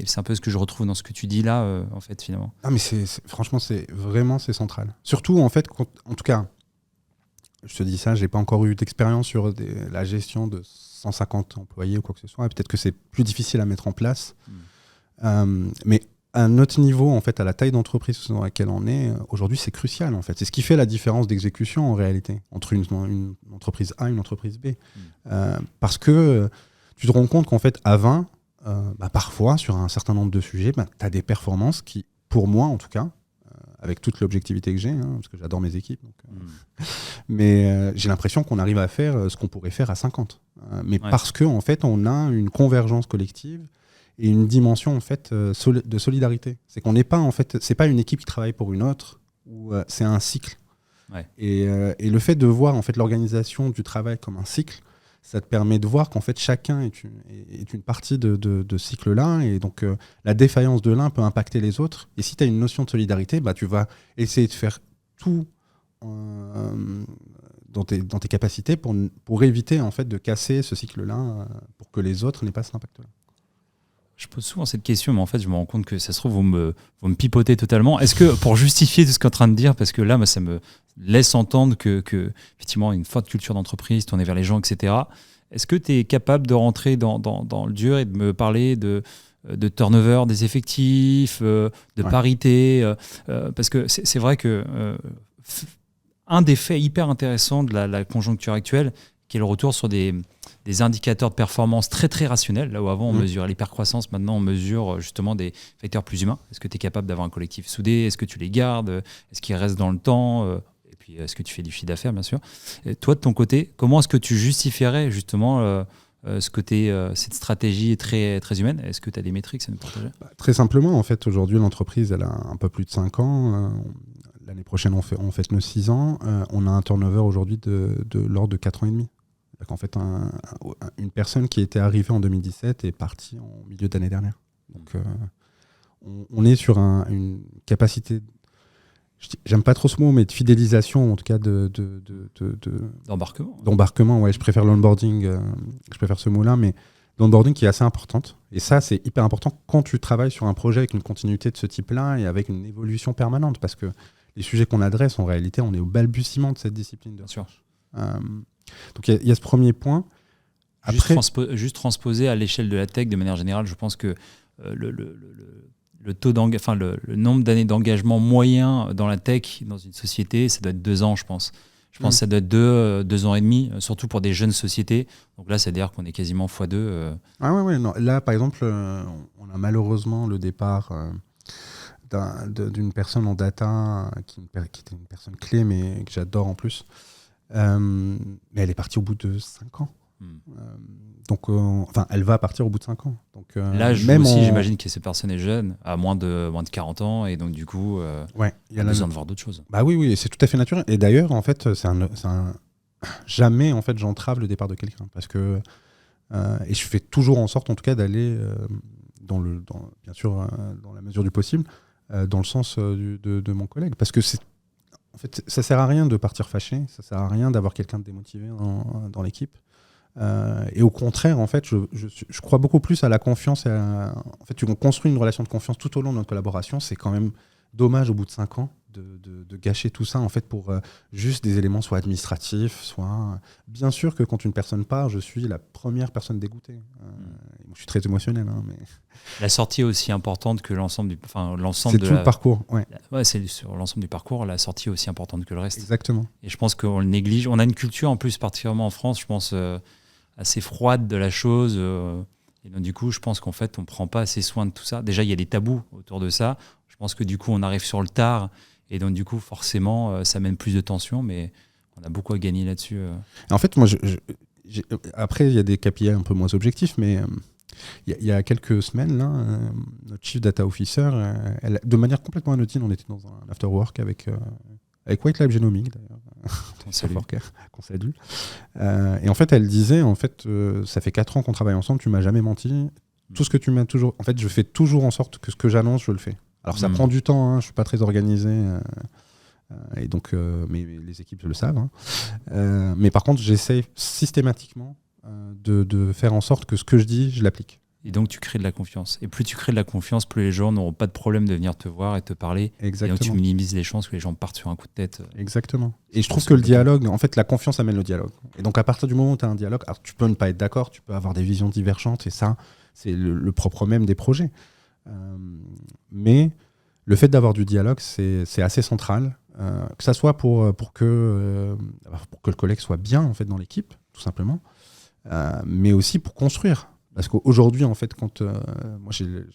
c'est un peu ce que je retrouve dans ce que tu dis là en fait finalement. Ah mais franchement c'est central. Surtout en fait, en tout cas, je te dis ça, j'ai pas encore eu d'expérience sur la gestion de 150 employés ou quoi que ce soit. Et peut-être que c'est plus difficile à mettre en place. Mais à notre niveau, en fait, à la taille d'entreprise dans laquelle on est, aujourd'hui, c'est crucial, en fait. C'est ce qui fait la différence d'exécution, en réalité, entre une entreprise A et une entreprise B. Parce que tu te rends compte qu'en fait, à 20, parfois, sur un certain nombre de sujets, tu as des performances qui, pour moi, en tout cas, avec toute l'objectivité que j'ai, parce que j'adore mes équipes, mais j'ai l'impression qu'on arrive à faire ce qu'on pourrait faire à 50. Parce qu'en fait, on a une convergence collective et une dimension en fait de solidarité. C'est qu'on n'est pas en fait, c'est pas une équipe qui travaille pour une autre, ou c'est un cycle. Ouais. Et le fait de voir en fait l'organisation du travail comme un cycle, ça te permet de voir qu'en fait chacun est une partie de ce cycle-là, et donc la défaillance de l'un peut impacter les autres. Et si tu as une notion de solidarité, tu vas essayer de faire tout dans tes capacités pour éviter en fait de casser ce cycle-là, pour que les autres n'aient pas cet impact-là. Je pose souvent cette question, mais en fait, je me rends compte que ça se trouve, vous me pipotez totalement. Est-ce que, pour justifier tout ce qu'on est en train de dire, parce que là, moi, ça me laisse entendre que effectivement, une forte culture d'entreprise, tournée vers les gens, etc. Est-ce que tu es capable de rentrer dans le dur et de me parler de turnover des effectifs, de parité parce que c'est vrai que un des faits hyper intéressants de la conjoncture actuelle, qui est le retour sur des indicateurs de performance très très rationnels. Là où avant on mesurait l'hypercroissance, maintenant on mesure justement des facteurs plus humains. Est-ce que tu es capable d'avoir un collectif soudé? Est-ce que tu les gardes? Est-ce qu'ils restent dans le temps? Et puis est-ce que tu fais du chiffre d'affaires, bien sûr? Et toi, de ton côté, comment est-ce que tu justifierais justement ce côté, cette stratégie très, très humaine? Est-ce que tu as des métriques à nous partager? Très simplement, en fait, aujourd'hui, l'entreprise, elle a un peu plus de 5 ans. L'année prochaine, on fête nos 6 ans. On a un turnover aujourd'hui de l'ordre de 4 ans et demi. En fait, une personne qui était arrivée en 2017 est partie en milieu d'année dernière. Donc, on est sur une capacité, j'aime pas trop ce mot, mais de fidélisation, en tout cas d'embarquement. D'embarquement, ouais, je préfère l'onboarding, je préfère ce mot-là, mais l'onboarding qui est assez importante. Et ça, c'est hyper important quand tu travailles sur un projet avec une continuité de ce type-là et avec une évolution permanente, parce que les sujets qu'on adresse, en réalité, on est au balbutiement de cette discipline de recherche. Donc il y a ce premier point. Après, juste transposer à l'échelle de la tech de manière générale, je pense que le taux le nombre d'années d'engagement moyen dans la tech dans une société, ça doit être 2 ans, je pense. Je pense que ça doit être 2 ans et demi, surtout pour des jeunes sociétés. Donc là, c'est-à-dire qu'on est quasiment x2. Non. Là, par exemple, on a malheureusement le départ d'une personne en data qui était une personne clé, mais que j'adore en plus. Mais elle est partie au bout de 5 ans. Donc, elle va partir au bout de 5 ans. Donc, là, j'imagine que ces personnes est jeune, à moins de 40 ans, et donc du coup, il y a besoin de voir d'autres choses. Bah oui, c'est tout à fait naturel. Et d'ailleurs, en fait, jamais en fait j'entrave le départ de quelqu'un, parce que et je fais toujours en sorte, en tout cas, d'aller bien sûr, dans la mesure du possible, dans le sens de mon collègue, parce que en fait, ça sert à rien de partir fâché, ça sert à rien d'avoir quelqu'un de démotivé dans l'équipe. Et au contraire, en fait, je crois beaucoup plus à la confiance. En fait, on construit une relation de confiance tout au long de notre collaboration. C'est quand même dommage au bout de 5 ans de gâcher tout ça, en fait, pour juste des éléments soit administratifs, soit... Bien sûr que quand une personne part, je suis la première personne dégoûtée. Je suis très émotionnel, hein, mais... La sortie est aussi importante que l'ensemble du... c'est tout le parcours, ouais. C'est sur l'ensemble du parcours, la sortie est aussi importante que le reste. Exactement. Et je pense qu'on le néglige. On a une culture, en plus, particulièrement en France, je pense, assez froide de la chose. Et donc, du coup, je pense qu'en fait, on ne prend pas assez soin de tout ça. Déjà, il y a des tabous autour de ça. Je pense que du coup, on arrive sur le tard. Et donc, du coup, forcément, ça mène plus de tension. Mais on a beaucoup à gagner là-dessus. En fait, moi, après, il y a des KPI un peu moins objectifs, mais il y a quelques semaines, là, notre chief data officer, de manière complètement anodine, on était dans un after-work avec White Lab Genomics, d'ailleurs, qu'on salue. Et en fait, elle disait, ça fait 4 ans qu'on travaille ensemble, tu m'as jamais menti. Tout ce que tu m'as toujours... En fait, je fais toujours en sorte que ce que j'annonce, je le fais. Alors, ça prend du temps, hein, je suis pas très organisé, et donc, mais les équipes le savent. Hein. Mais par contre, j'essaie systématiquement de faire en sorte que ce que je dis, je l'applique. Et donc, tu crées de la confiance. Et plus tu crées de la confiance, plus les gens n'auront pas de problème de venir te voir et te parler. Exactement. Et donc, tu minimises les chances que les gens partent sur un coup de tête. Exactement. Et je trouve que le dialogue, en fait, la confiance amène le dialogue. Et donc, à partir du moment où tu as un dialogue, alors tu peux ne pas être d'accord, tu peux avoir des visions divergentes, et ça, c'est le propre même des projets. Mais le fait d'avoir du dialogue, c'est assez central, que ça soit pour que le collègue soit bien, en fait, dans l'équipe, tout simplement, mais aussi pour construire. Parce qu'aujourd'hui, en fait, quand moi j'ai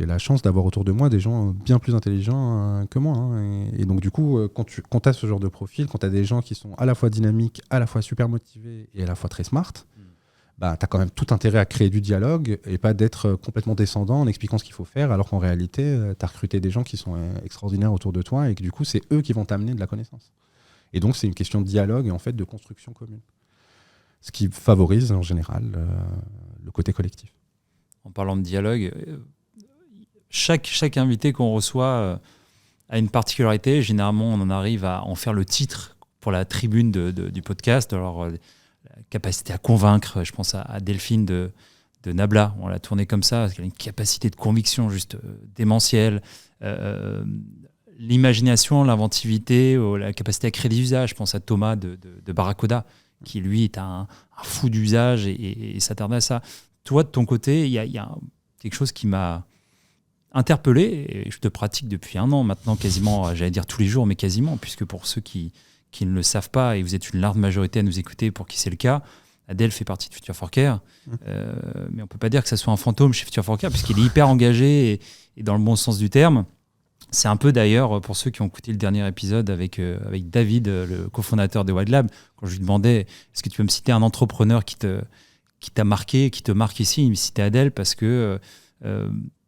la chance d'avoir autour de moi des gens bien plus intelligents que moi. Hein, et donc, du coup, quand tu as ce genre de profil, quand tu as des gens qui sont à la fois dynamiques, à la fois super motivés et à la fois très smart, tu as quand même tout intérêt à créer du dialogue et pas d'être complètement descendant en expliquant ce qu'il faut faire, alors qu'en réalité, tu as recruté des gens qui sont extraordinaires autour de toi et que du coup, c'est eux qui vont t'amener de la connaissance. Et donc, c'est une question de dialogue et en fait de construction commune. Ce qui favorise en général le côté collectif. En parlant de dialogue, chaque invité qu'on reçoit a une particularité. Généralement, on en arrive à en faire le titre pour la tribune du podcast. Alors, la capacité à convaincre, je pense à Delphine de Nabla. On l'a tourné comme ça, parce qu'elle a une capacité de conviction juste démentielle. L'imagination, l'inventivité, la capacité à créer des usages. Je pense à Thomas de Barracoda, qui lui est un fou d'usage et s'attarde à ça. Toi, de ton côté, il y a quelque chose qui m'a interpellé, et je te pratique depuis 1 an maintenant, quasiment, j'allais dire tous les jours, mais quasiment, puisque pour ceux qui ne le savent pas, et vous êtes une large majorité à nous écouter pour qui c'est le cas, Adèle fait partie de Future for Care, mais on ne peut pas dire que ça soit un fantôme chez Future for Care, puisqu'il est hyper engagé et dans le bon sens du terme. C'est un peu d'ailleurs, pour ceux qui ont écouté le dernier épisode avec David, le cofondateur de Wild Lab, quand je lui demandais, est-ce que tu peux me citer un entrepreneur qui t'a marqué, qui te marque ici, il me citait Adèle, parce que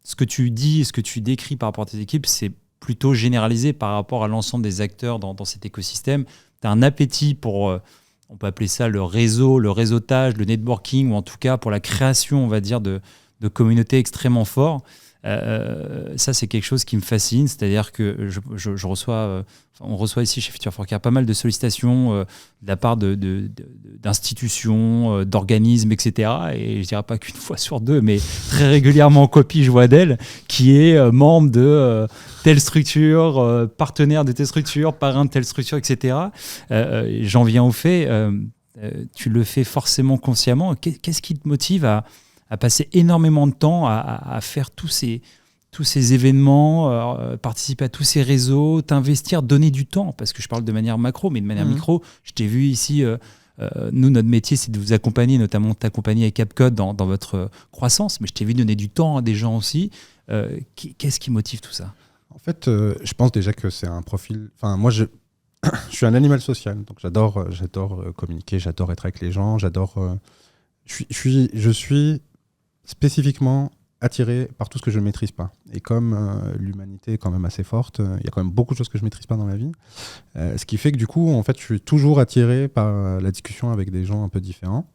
ce que tu dis, ce que tu décris par rapport à tes équipes, c'est plutôt généralisé par rapport à l'ensemble des acteurs dans cet écosystème. Tu as un appétit pour, on peut appeler ça le réseau, le réseautage, le networking, ou en tout cas pour la création, on va dire, de communautés extrêmement fortes. Ça, c'est quelque chose qui me fascine, c'est-à-dire que je reçois, on reçoit ici chez Future for Care pas mal de sollicitations de la part d'institutions, d'organismes, etc. Et je dirais pas qu'une fois sur 2, mais très régulièrement en copie, je vois d'elle, qui est membre de telle structure, partenaire de telle structure, parrain de telle structure, etc. J'en viens au fait, tu le fais forcément consciemment. Qu'est-ce qui te motive à passer énormément de temps à faire tous ces événements, participer à tous ces réseaux, t'investir, donner du temps, parce que je parle de manière macro, mais de manière micro. Je t'ai vu ici, nous, notre métier, c'est de vous accompagner, notamment t'accompagner avec Capcode dans votre croissance, mais je t'ai vu donner du temps à des gens aussi. Qu'est-ce qui motive tout ça ? En fait, je pense déjà que c'est un profil... Enfin, moi, je suis un animal social, donc j'adore communiquer, j'adore être avec les gens, je suis spécifiquement attiré par tout ce que je ne maîtrise pas. Et comme l'humanité est quand même assez forte, il y a quand même beaucoup de choses que je ne maîtrise pas dans la vie. Ce qui fait que du coup, en fait, je suis toujours attiré par la discussion avec des gens un peu différents.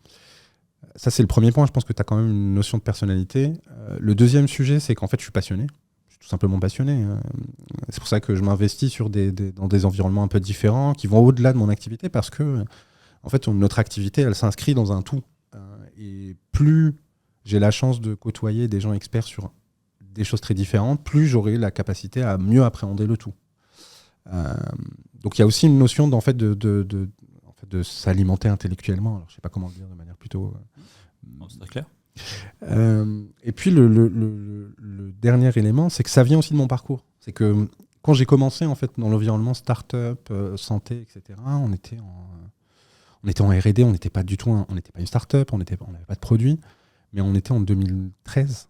Ça, c'est le premier point. Je pense que tu as quand même une notion de personnalité. Le deuxième sujet, c'est qu'en fait, je suis passionné. Je suis tout simplement passionné. C'est pour ça que je m'investis dans des environnements un peu différents qui vont au-delà de mon activité, parce que en fait, notre activité, elle s'inscrit dans un tout. Et plus j'ai la chance de côtoyer des gens experts sur des choses très différentes, plus j'aurai la capacité à mieux appréhender le tout. Donc il y a aussi une notion de s'alimenter intellectuellement. Alors, je ne sais pas comment le dire de manière plutôt... c'est très clair. Et puis le dernier élément, c'est que ça vient aussi de mon parcours. C'est que quand j'ai commencé en fait, dans l'environnement start-up, santé, etc., on était en R&D, on n'était pas une start-up, on n'avait pas de produit. Mais on était en 2013,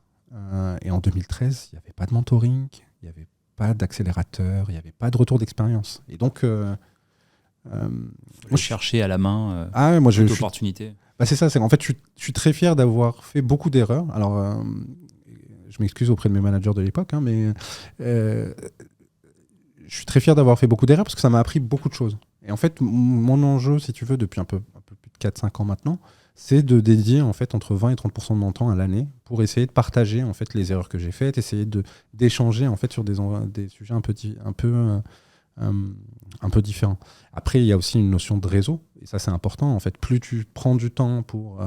et en 2013, il n'y avait pas de mentoring, il n'y avait pas d'accélérateur, il n'y avait pas de retour d'expérience. Et donc... moi, je cherchais à la main l'opportunité. C'est ça, c'est qu'en fait, je suis très fier d'avoir fait beaucoup d'erreurs. Alors, je m'excuse auprès de mes managers de l'époque, mais je suis très fier d'avoir fait beaucoup d'erreurs parce que ça m'a appris beaucoup de choses. Et en fait, mon enjeu, si tu veux, depuis un peu plus de 4-5 ans maintenant, c'est de dédier en fait entre 20 et 30% de mon temps à l'année pour essayer de partager en fait les erreurs que j'ai faites, essayer d'échanger en fait sur des sujets un peu différents. Après, il y a aussi une notion de réseau, et ça c'est important. En fait, plus tu prends du temps pour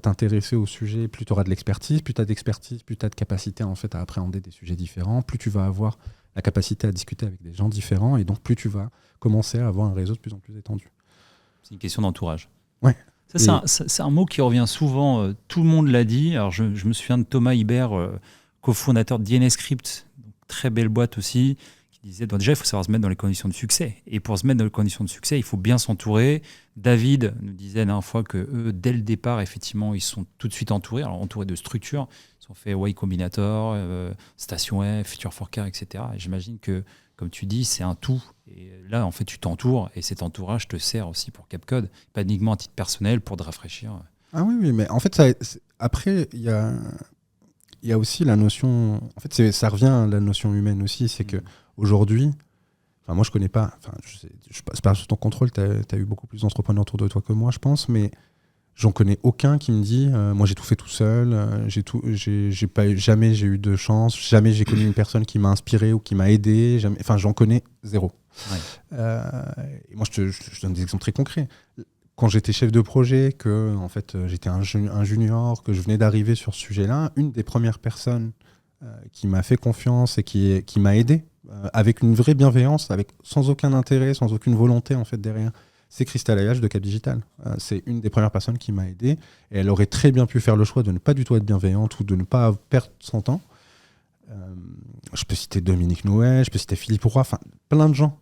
t'intéresser au sujet, plus tu auras de l'expertise, plus tu as d'expertise, plus tu as de capacité en fait à appréhender des sujets différents, plus tu vas avoir la capacité à discuter avec des gens différents, et donc plus tu vas commencer à avoir un réseau de plus en plus étendu. C'est une question d'entourage. Ouais. Ça, c'est un mot qui revient souvent, tout le monde l'a dit. Alors je me souviens de Thomas Hibert, cofondateur de DNSCrypt, très belle boîte aussi, qui disait déjà il faut savoir se mettre dans les conditions de succès. Et pour se mettre dans les conditions de succès, il faut bien s'entourer. David nous disait la dernière fois que eux, dès le départ, effectivement, ils sont tout de suite entourés. Alors entourés de structures, ils ont fait Y Combinator, Station F, Future for Care, etc. Et j'imagine que, comme tu dis, c'est un tout. Et là, en fait, tu t'entoures, et cet entourage te sert aussi pour Capcode, pas uniquement à titre personnel, pour te rafraîchir. Ah oui, mais en fait, après, il y a aussi la notion... En fait, ça revient à la notion humaine aussi, c'est qu'aujourd'hui, moi, je connais pas... C'est pas sous ton contrôle, tu as eu beaucoup plus d'entrepreneurs autour de toi que moi, je pense, mais J'en connais aucun qui me dit moi j'ai tout fait tout seul, jamais j'ai eu de chance, jamais j'ai connu une personne qui m'a inspiré ou qui m'a aidé, jamais, enfin j'en connais zéro. Ouais. Et moi je donne des exemples très concrets. Quand j'étais chef de projet, que en fait j'étais un junior, que je venais d'arriver sur ce sujet-là, une des premières personnes qui m'a fait confiance et qui m'a aidé avec une vraie bienveillance, sans aucun intérêt, sans aucune volonté en fait derrière, c'est Christelle Ayache de Cap Digital. C'est une des premières personnes qui m'a aidé et elle aurait très bien pu faire le choix de ne pas du tout être bienveillante ou de ne pas perdre son temps. Je peux citer Dominique Nouet, je peux citer Philippe Roy, enfin plein de gens.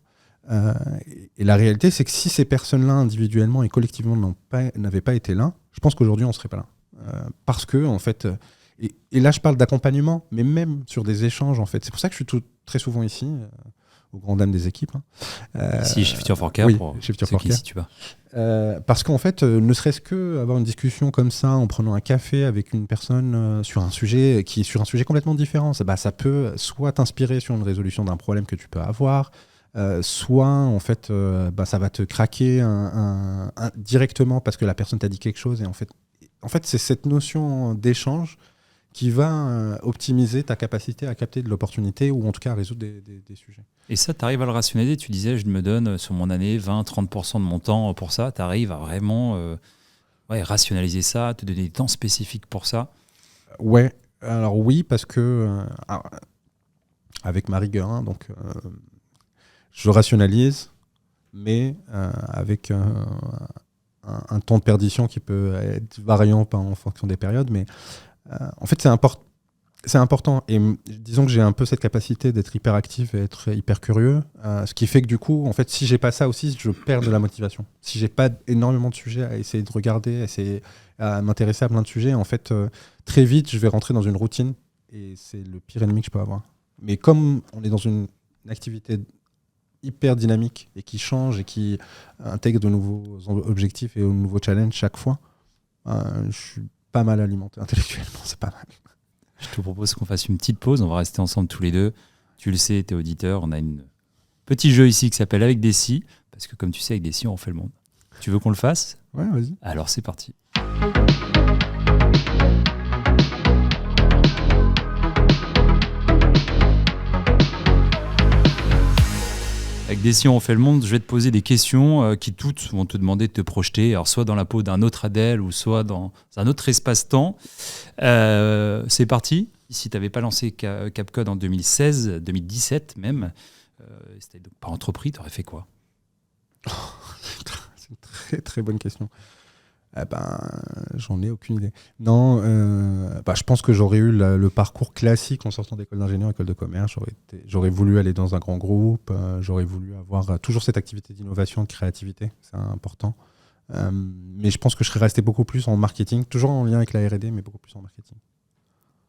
Et la réalité, c'est que si ces personnes-là, individuellement et collectivement, n'avaient pas été là, je pense qu'aujourd'hui, on ne serait pas là. Parce que, en fait, et là, je parle d'accompagnement, mais même sur des échanges, en fait. C'est pour ça que je suis très souvent ici, aux grandes dames des équipes. Ici, chez Future for Care, oui, pour chez Future ceux for qui Care. situent pas. Parce qu'en fait, ne serait-ce que avoir une discussion comme ça, en prenant un café avec une personne sur un sujet qui est sur un sujet complètement différent, ça peut soit t'inspirer sur une résolution d'un problème que tu peux avoir, soit en fait ça va te craquer directement parce que la personne t'a dit quelque chose et en fait c'est cette notion d'échange qui va optimiser ta capacité à capter de l'opportunité ou en tout cas à résoudre des sujets. Et ça, tu arrives à le rationaliser. Tu disais, je me donne sur mon année 20-30% de mon temps pour ça. Tu arrives à vraiment rationaliser ça, te donner des temps spécifiques pour ça. Ouais, alors oui, parce que avec ma rigueur, hein, donc je rationalise, mais avec un temps de perdition qui peut être variant en fonction des périodes. Mais en fait, c'est important. Et disons que j'ai un peu cette capacité d'être hyper actif et être hyper curieux. Ce qui fait que du coup, en fait, si j'ai pas ça aussi, je perds de la motivation. Si j'ai pas énormément de sujets à essayer de regarder, à m'intéresser à plein de sujets, en fait, très vite, je vais rentrer dans une routine. Et c'est le pire ennemi que je peux avoir. Mais comme on est dans une activité hyper dynamique et qui change et qui intègre de nouveaux objectifs et de nouveaux challenges chaque fois, je suis pas mal alimenté intellectuellement, c'est pas mal. Je te propose qu'on fasse une petite pause, on va rester ensemble tous les deux. Tu le sais, t'es auditeur, on a un petit jeu ici qui s'appelle Avec des si, parce que comme tu sais, avec des si, on fait le monde. Tu veux qu'on le fasse ? Ouais, vas-y. Alors c'est parti. Avec des si on fait le monde, je vais te poser des questions qui toutes vont te demander de te projeter, alors soit dans la peau d'un autre Adèle ou soit dans un autre espace-temps. C'est parti. Si tu n'avais pas lancé Capcode en 2016, 2017 même, si tu n'avais donc pas entrepris, tu aurais fait quoi ? C'est une très très bonne question. J'en ai aucune idée. Non, je pense que j'aurais eu le parcours classique en sortant d'école d'ingénieur, école de commerce. J'aurais voulu aller dans un grand groupe, j'aurais voulu avoir toujours cette activité d'innovation, de créativité, c'est important. Mais je pense que je serais resté beaucoup plus en marketing, toujours en lien avec la R&D, mais beaucoup plus en marketing.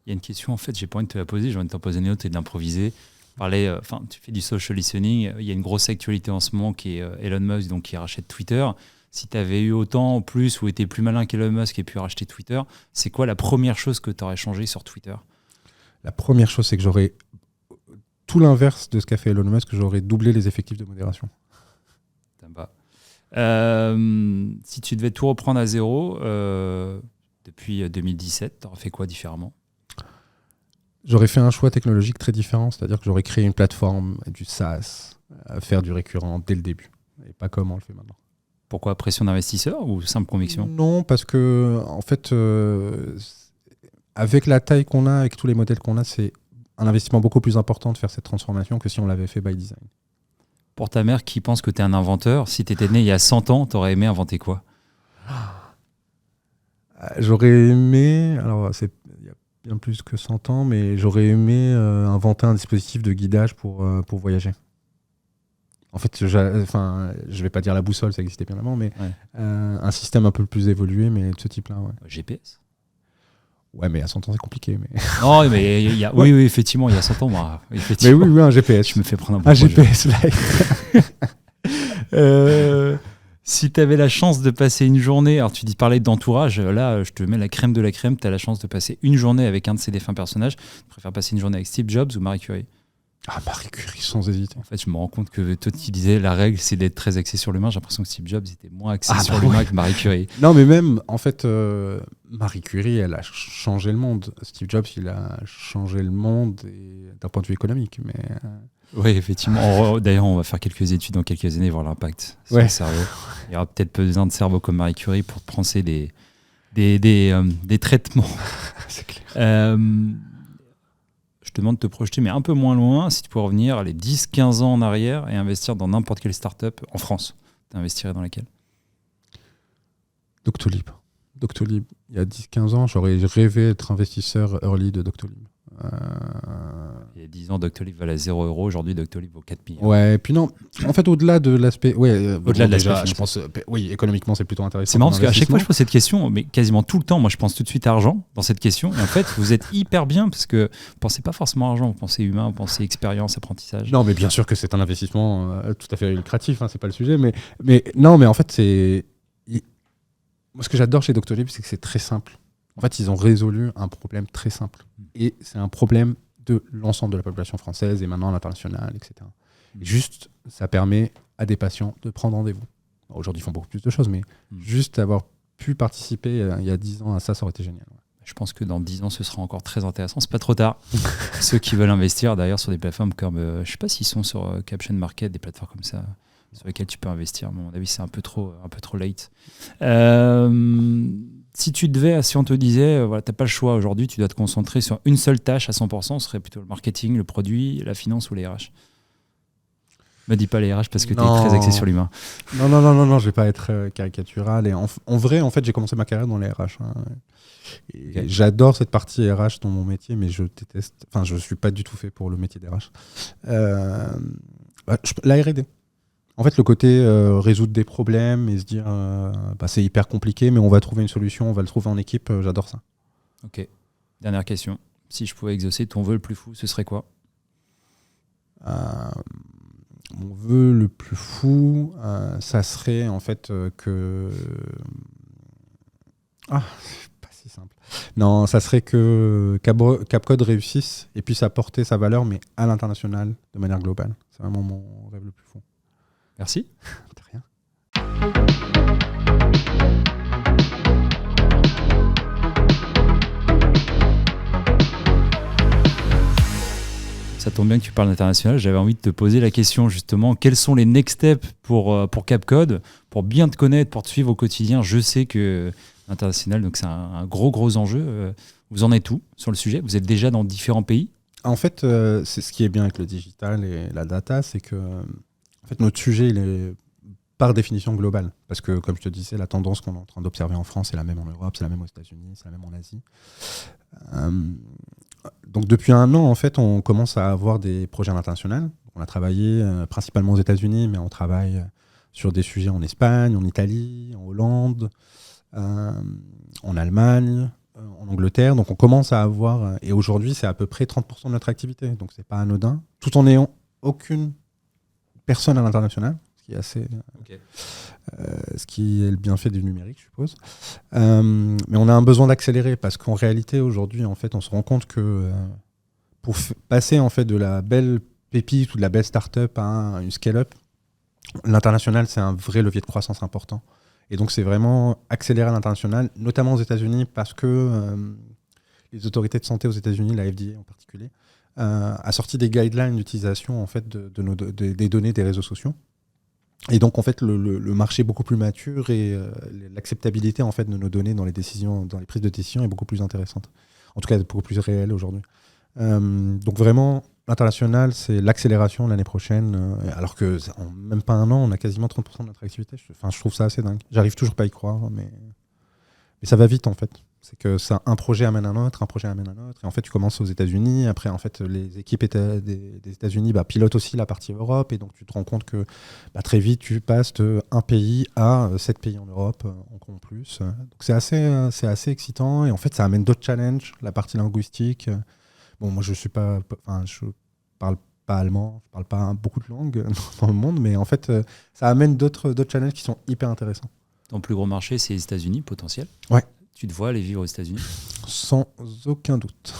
Il y a une question, en fait, j'ai pas envie de te la poser, j'ai envie de t'en poser une autre et d'improviser. Tu fais du social listening, il y a une grosse actualité en ce moment qui est Elon Musk, donc qui rachète Twitter. Si tu avais eu autant plus ou été plus malin qu'Elon Musk et pu racheter Twitter, c'est quoi la première chose que tu aurais changé sur Twitter ? La première chose, c'est que j'aurais tout l'inverse de ce qu'a fait Elon Musk, j'aurais doublé les effectifs de modération. Si tu devais tout reprendre à zéro depuis 2017, tu aurais fait quoi différemment ? J'aurais fait un choix technologique très différent, c'est-à-dire que j'aurais créé une plateforme, du SaaS, à faire du récurrent dès le début, et pas comme on le fait maintenant. Pourquoi ? Pression d'investisseur ou simple conviction ? Non, parce que en fait, avec la taille qu'on a, avec tous les modèles qu'on a, c'est un investissement beaucoup plus important de faire cette transformation que si on l'avait fait by design. Pour ta mère qui pense que tu es un inventeur, si tu étais né il y a 100 ans, tu aurais aimé inventer quoi ? J'aurais aimé, alors il y a bien plus que 100 ans, mais j'aurais aimé inventer un dispositif de guidage pour voyager. En fait, je vais pas dire la boussole, ça existait bien avant, mais un système un peu plus évolué, mais de ce type-là. Ouais. GPS ? Ouais, mais à 100 ans, c'est compliqué. Mais... Non, mais oui, effectivement, il y a 100 ans, moi. Mais oui, un GPS. Je me fais prendre un GPS live. Si tu avais la chance de passer une journée, alors tu parlais d'entourage, là, je te mets la crème de la crème, tu as la chance de passer une journée avec un de ces défunts personnages. Tu préfères passer une journée avec Steve Jobs ou Marie Curie ? Ah, Marie Curie, sans hésiter. En fait, je me rends compte que toi, tu disais la règle, c'est d'être très axé sur l'humain. J'ai l'impression que Steve Jobs était moins axé sur l'humain que Marie Curie. Non, mais même, en fait, Marie Curie, elle a changé le monde. Steve Jobs, il a changé le monde d'un point de vue économique. Mais oui, effectivement. D'ailleurs, on va faire quelques études dans quelques années, voir l'impact sur le cerveau. Il y aura peut-être besoin de cerveau comme Marie Curie pour penser des traitements. C'est clair. Je te demande de te projeter, mais un peu moins loin, si tu peux revenir les 10-15 ans en arrière et investir dans n'importe quelle start-up en France. Tu investirais dans laquelle? Doctolib. Il y a 10-15 ans, j'aurais rêvé d'être investisseur early de Doctolib. Il y a 10 ans, Doctolib valait 0 €. Aujourd'hui, Doctolib vaut 4 millions. Ouais, et puis non, en fait, au-delà de l'aspect. Au-delà de l'aspect, je pense, oui, économiquement, c'est plutôt intéressant. C'est marrant parce qu'à chaque fois, je pose cette question, mais quasiment tout le temps, moi, je pense tout de suite à argent dans cette question. Et en fait, vous êtes hyper bien parce que vous pensez pas forcément à argent, vous pensez humain, vous pensez expérience, apprentissage. Non, mais bien sûr que c'est un investissement tout à fait lucratif, hein, c'est pas le sujet. Mais non, mais en fait, moi, ce que j'adore chez Doctolib, c'est que c'est très simple. En fait, ils ont résolu un problème très simple. Et c'est un problème de l'ensemble de la population française et maintenant à l'international, etc. Et juste, ça permet à des patients de prendre rendez-vous. Aujourd'hui, ils font beaucoup plus de choses, mais juste avoir pu participer il y a 10 ans à ça, ça aurait été génial. Ouais. Je pense que dans 10 ans, ce sera encore très intéressant. C'est pas trop tard. Ceux qui veulent investir d'ailleurs sur des plateformes comme, je sais pas s'ils sont sur Caption Market, des plateformes comme ça, sur lesquelles tu peux investir. À mon avis, c'est un peu trop late. Si on te disait, voilà, tu n'as pas le choix aujourd'hui, tu dois te concentrer sur une seule tâche à 100%, ce serait plutôt le marketing, le produit, la finance ou les RH. Me dis pas les RH parce que tu es très axé sur l'humain. Non, je vais pas être caricatural. Et en vrai, en fait, j'ai commencé ma carrière dans les RH. Hein. Et j'adore cette partie RH dans mon métier, mais je déteste. Enfin, je suis pas du tout fait pour le métier d'RH. La R&D. En fait, le côté résoudre des problèmes et se dire c'est hyper compliqué, mais on va trouver une solution, on va le trouver en équipe, j'adore ça. Ok. Dernière question. Si je pouvais exaucer ton vœu le plus fou, ce serait quoi? Mon vœu le plus fou, ça serait en fait que. Ah, c'est pas si simple. Non, ça serait que Capcode réussisse et puisse apporter sa valeur, mais à l'international, de manière globale. C'est vraiment mon rêve le plus fou. Merci. De rien. Ça tombe bien que tu parles d'international. J'avais envie de te poser la question justement, quels sont les next steps pour Capcode, pour bien te connaître, pour te suivre au quotidien? Je sais que l'international, donc c'est un gros enjeu. Vous en êtes où sur le sujet? Vous êtes déjà dans différents pays? En fait, c'est ce qui est bien avec le digital et la data, c'est que en fait, notre sujet, il est par définition global. Parce que, comme je te disais, la tendance qu'on est en train d'observer en France, c'est la même en Europe, c'est la même aux États-Unis, c'est la même en Asie. Donc, depuis un an, en fait, on commence à avoir des projets à l'international. On a travaillé principalement aux États-Unis, mais on travaille sur des sujets en Espagne, en Italie, en Hollande, en Allemagne, en Angleterre. Donc, on commence à avoir... et aujourd'hui, c'est à peu près 30% de notre activité. Donc, c'est pas anodin. Tout en n'ayant aucune personne à l'international. Qui est assez, ce qui est le bienfait du numérique, je suppose. Mais on a un besoin d'accélérer parce qu'en réalité, aujourd'hui, en fait, on se rend compte que pour passer en fait, de la belle pépite ou de la belle start-up à une scale-up, l'international, c'est un vrai levier de croissance important. Et donc, c'est vraiment accélérer à l'international, notamment aux États-Unis, parce que les autorités de santé aux États-Unis, la FDA en particulier, a sorti des guidelines d'utilisation en fait, des données des réseaux sociaux. Et donc, en fait, le marché est beaucoup plus mature et l'acceptabilité en fait, de nos données dans les prises de décision est beaucoup plus intéressante. En tout cas, beaucoup plus réelle aujourd'hui. Donc, vraiment, l'international, c'est l'accélération l'année prochaine. Alors que, en même pas un an, on a quasiment 30% de notre activité. Je trouve ça assez dingue. J'arrive toujours pas à y croire, mais ça va vite, en fait. C'est que ça, un projet amène un autre, un projet amène un autre. Et en fait, tu commences aux États-Unis. Après, en fait, les équipes des États-Unis pilotent aussi la partie Europe. Et donc, tu te rends compte que très vite, tu passes de un pays à 7 pays en Europe, en plus. Donc, c'est assez excitant. Et en fait, ça amène d'autres challenges. La partie linguistique. Bon, moi, je parle pas allemand. Je parle pas beaucoup de langues dans le monde. Mais en fait, ça amène d'autres challenges qui sont hyper intéressants. Ton plus gros marché, c'est les États-Unis, potentiel? Ouais. Tu te vois aller vivre aux États-Unis? Sans aucun doute.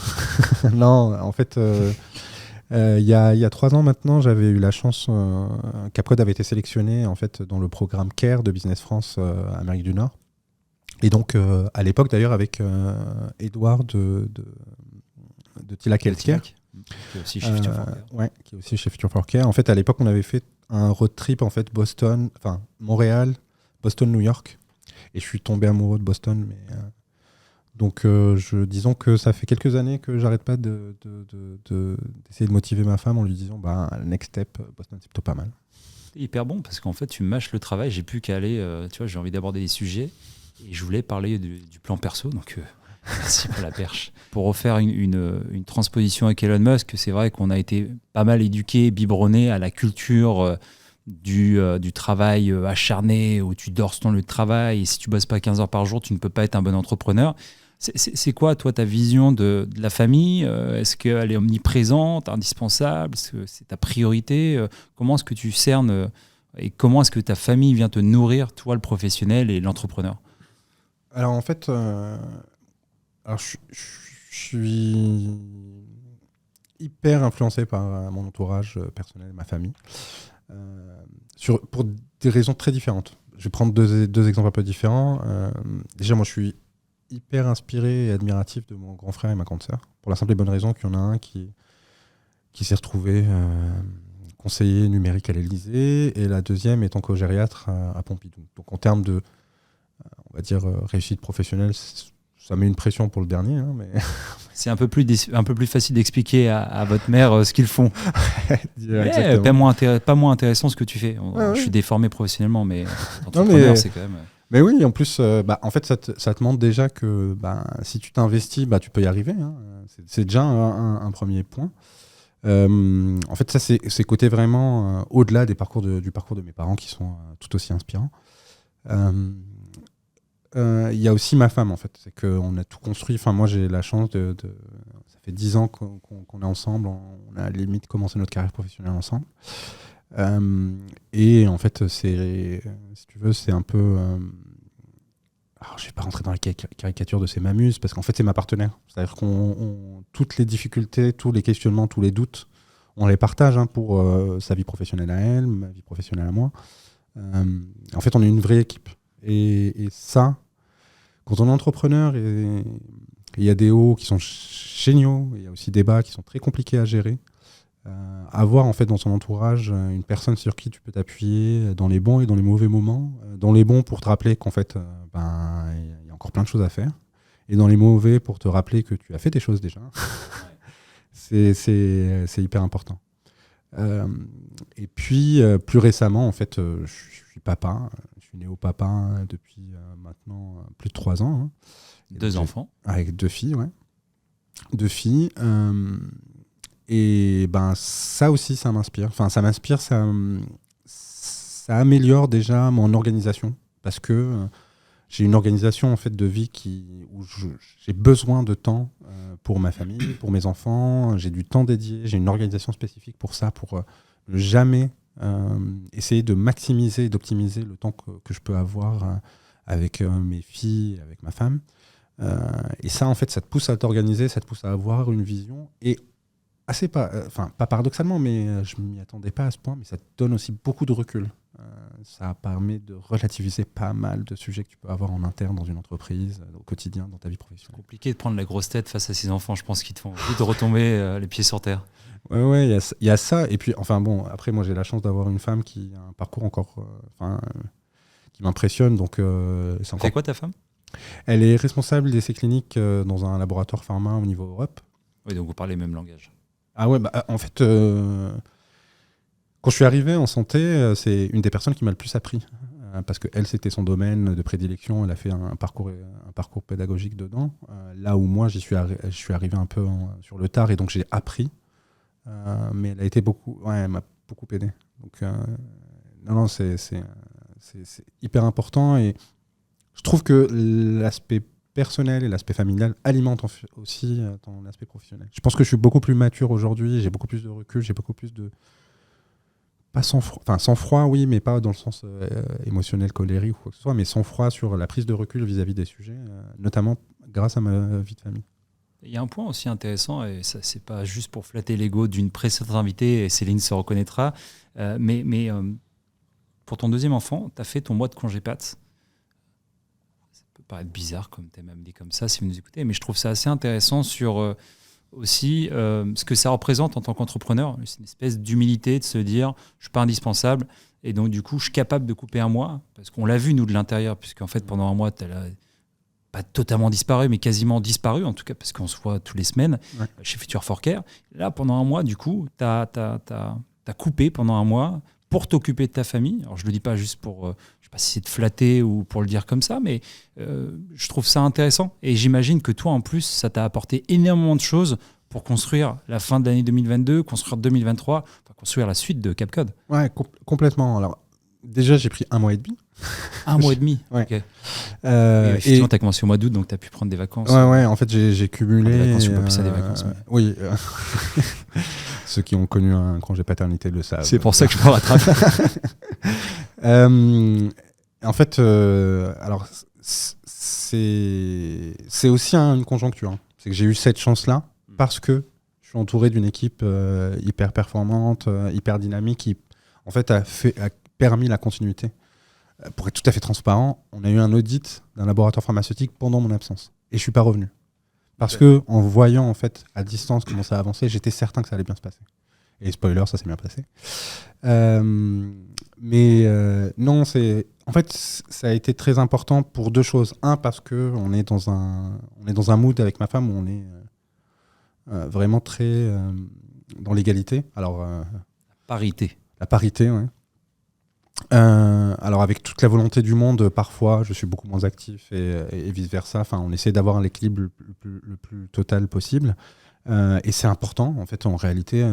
Non, en fait, Il y a 3 ans maintenant, j'avais eu la chance, Capcode avait été sélectionné en fait dans le programme CARE de Business France Amérique du Nord. Et donc, à l'époque d'ailleurs, avec Edouard de Tilac Healthcare. Qui est aussi chez Future for Care. Ouais, qui est aussi chez Future for Care. En fait, à l'époque, on avait fait un road trip, en fait, Montréal, Boston, New York. Et je suis tombé amoureux de Boston. Donc, disons que ça fait quelques années que j'arrête pas d'essayer de motiver ma femme en lui disant, le next step, Boston, c'est plutôt pas mal. C'est hyper bon parce qu'en fait, tu mâches le travail. J'ai plus qu'à aller, tu vois, j'ai envie d'aborder des sujets. Et je voulais parler du plan perso, donc merci pour la perche. Pour refaire une transposition avec Elon Musk, c'est vrai qu'on a été pas mal éduqués, biberonnés à la culture du travail acharné, où tu dors sur ton lieu de travail, et si tu bosses pas 15 heures par jour, tu ne peux pas être un bon entrepreneur. C'est quoi, toi, ta vision de la famille ? Est-ce qu'elle est omniprésente, indispensable ? Est-ce que c'est ta priorité ? Comment est-ce que tu cernes et comment est-ce que ta famille vient te nourrir, toi, le professionnel et l'entrepreneur ? Alors en fait, je suis hyper influencé par mon entourage personnel, ma famille, pour des raisons très différentes. Je vais prendre deux exemples un peu différents. Déjà, moi, je suis hyper inspiré et admiratif de mon grand frère et ma grande sœur, pour la simple et bonne raison qu'il y en a un qui s'est retrouvé conseiller numérique à l'Élysée, et la deuxième étant co-gériatre à Pompidou. Donc en termes de on va dire réussite professionnelle, ça met une pression pour le dernier. Mais... C'est un peu plus facile d'expliquer à votre mère ce qu'ils font. Pas moins intéressant ce que tu fais. Je suis déformé professionnellement, mais entrepreneur, c'est quand même... Mais oui, en plus, en fait, ça te montre déjà que si tu t'investis, tu peux y arriver. Hein. C'est déjà un premier point. En fait, ça, c'est côté vraiment au-delà du parcours de mes parents qui sont tout aussi inspirants. Il y a aussi ma femme, en fait. C'est qu'on a tout construit. Enfin, moi, j'ai la chance ça fait 10 ans qu'on est ensemble. On a à la limite commencé notre carrière professionnelle ensemble. Et en fait, si tu veux, c'est un peu... Alors, je ne vais pas rentrer dans la caricature de ces m'amuse, parce qu'en fait, c'est ma partenaire. C'est-à-dire toutes les difficultés, tous les questionnements, tous les doutes, on les partage pour sa vie professionnelle à elle, ma vie professionnelle à moi. En fait, on est une vraie équipe. Et ça, quand on est entrepreneur, il y a des hauts qui sont géniaux, il y a aussi des bas qui sont très compliqués à gérer. Avoir en fait dans son entourage une personne sur qui tu peux t'appuyer dans les bons et dans les mauvais moments. Dans les bons pour te rappeler qu'en fait, il y a encore plein de choses à faire. Et dans les mauvais pour te rappeler que tu as fait des choses déjà. C'est hyper important. Et puis, plus récemment, en fait, je suis papa. Je suis néo-papa depuis maintenant plus de 3 ans. Hein. 2 enfants. Avec 2 filles, ouais. 2 filles. Et ça aussi, ça m'inspire. Enfin, ça m'inspire, ça améliore déjà mon organisation. Parce que j'ai une organisation en fait, de vie où j'ai besoin de temps pour ma famille, pour mes enfants. J'ai du temps dédié. J'ai une organisation spécifique pour ça, pour ne jamais essayer de maximiser et d'optimiser le temps que je peux avoir avec mes filles, avec ma femme. Et ça, en fait, ça te pousse à t'organiser, ça te pousse à avoir une vision. Et pas paradoxalement, mais je ne m'y attendais pas à ce point, mais ça te donne aussi beaucoup de recul. Ça permet de relativiser pas mal de sujets que tu peux avoir en interne dans une entreprise, au quotidien, dans ta vie professionnelle. C'est compliqué de prendre la grosse tête face à ces enfants, je pense qu'ils te font vite retomber les pieds sur terre. Ouais, il y a ça. Et puis, enfin bon, après, moi, j'ai la chance d'avoir une femme qui a un parcours encore... qui m'impressionne. Donc, c'est encore... C'est quoi ta femme ? Elle est responsable d'essais cliniques dans un laboratoire pharma au niveau Europe. Oui, donc vous parlez le même langage. Ah ouais, en fait, quand je suis arrivé en santé, c'est une des personnes qui m'a le plus appris. Parce qu'elle, c'était son domaine de prédilection. Elle a fait un parcours pédagogique dedans. Là où moi, je suis arrivé un peu sur le tard et donc j'ai appris. Mais elle m'a beaucoup aidé. Donc, non, c'est hyper important. Et je trouve que l'aspect personnel et l'aspect familial alimentent aussi ton aspect professionnel. Je pense que je suis beaucoup plus mature aujourd'hui, j'ai beaucoup plus de recul, j'ai beaucoup plus de... Pas sans froid, oui, mais pas dans le sens émotionnel, colérique ou quoi que ce soit, mais sans froid sur la prise de recul vis-à-vis des sujets, notamment grâce à ma vie de famille. Il y a un point aussi intéressant, et ça, c'est pas juste pour flatter l'ego d'une précédente invitée, et Céline se reconnaîtra, mais pour ton deuxième enfant, tu as fait ton mois de congé pat. Ça peut paraître bizarre, comme tu as même dit comme ça, si vous nous écoutez, mais je trouve ça assez intéressant sur aussi ce que ça représente en tant qu'entrepreneur. C'est une espèce d'humilité de se dire, je suis pas indispensable, et donc du coup, je suis capable de couper un mois, parce qu'on l'a vu, nous, de l'intérieur, puisqu'en fait, pendant un mois, tu as pas totalement disparu, mais quasiment disparu, en tout cas, parce qu'on se voit toutes les semaines chez Future for Care. Là, pendant un mois, du coup, tu as coupé pendant un mois pour t'occuper de ta famille. Alors, je le dis pas juste pour, je sais pas si c'est de flatter ou pour le dire comme ça, mais je trouve ça intéressant. Et j'imagine que toi, en plus, ça t'a apporté énormément de choses pour construire la fin de l'année 2022, construire 2023, enfin, construire la suite de Capcode. Ouais, complètement. Alors, déjà, j'ai pris 1 mois et demi. Un mois et demi. Ouais. Okay. Effectivement, tu as commencé au mois d'août, donc tu as pu prendre des vacances. Ouais, en fait, j'ai cumulé. Des vacances, je peux appeler ça des vacances. Mais... Oui. Ceux qui ont connu un congé paternité le savent. C'est pour ça que je me rattrape. En fait, alors, c'est aussi une conjoncture. Hein. C'est que j'ai eu cette chance-là parce que je suis entouré d'une équipe hyper performante, hyper dynamique, qui, en fait, a permis la continuité. Pour être tout à fait transparent, on a eu un audit d'un laboratoire pharmaceutique pendant mon absence. Et je suis pas revenu. Parce que en voyant en fait à distance comment ça avançait, j'étais certain que ça allait bien se passer. Et spoiler, ça s'est bien passé. Non, en fait, ça a été très important pour 2 choses. Un, parce que on est dans un mood avec ma femme où on est vraiment très dans l'égalité. Alors parité. La parité, ouais. Alors avec toute la volonté du monde, parfois je suis beaucoup moins actif et vice versa. Enfin, on essaie d'avoir l'équilibre le plus total possible. Et c'est important. En fait, en réalité,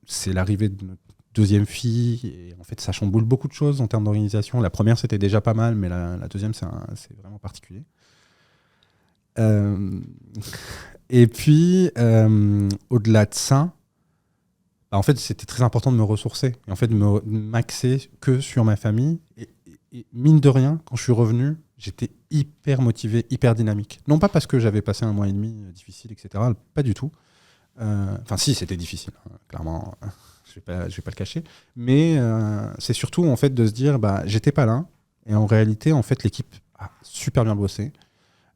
c'est l'arrivée de notre 2e fille. Et en fait, ça chamboule beaucoup de choses en termes d'organisation. La première, c'était déjà pas mal, mais la 2e, c'est vraiment particulier. Et puis, au-delà de ça, en fait, c'était très important de me ressourcer et en fait de m'axer que sur ma famille. Et mine de rien, quand je suis revenu, j'étais hyper motivé, hyper dynamique. Non pas parce que j'avais passé 1 mois et demi difficile, etc. Pas du tout. Enfin, si, c'était difficile, clairement. Je vais pas le cacher. Mais c'est surtout en fait de se dire, j'étais pas là. Et en réalité, en fait, l'équipe a super bien bossé.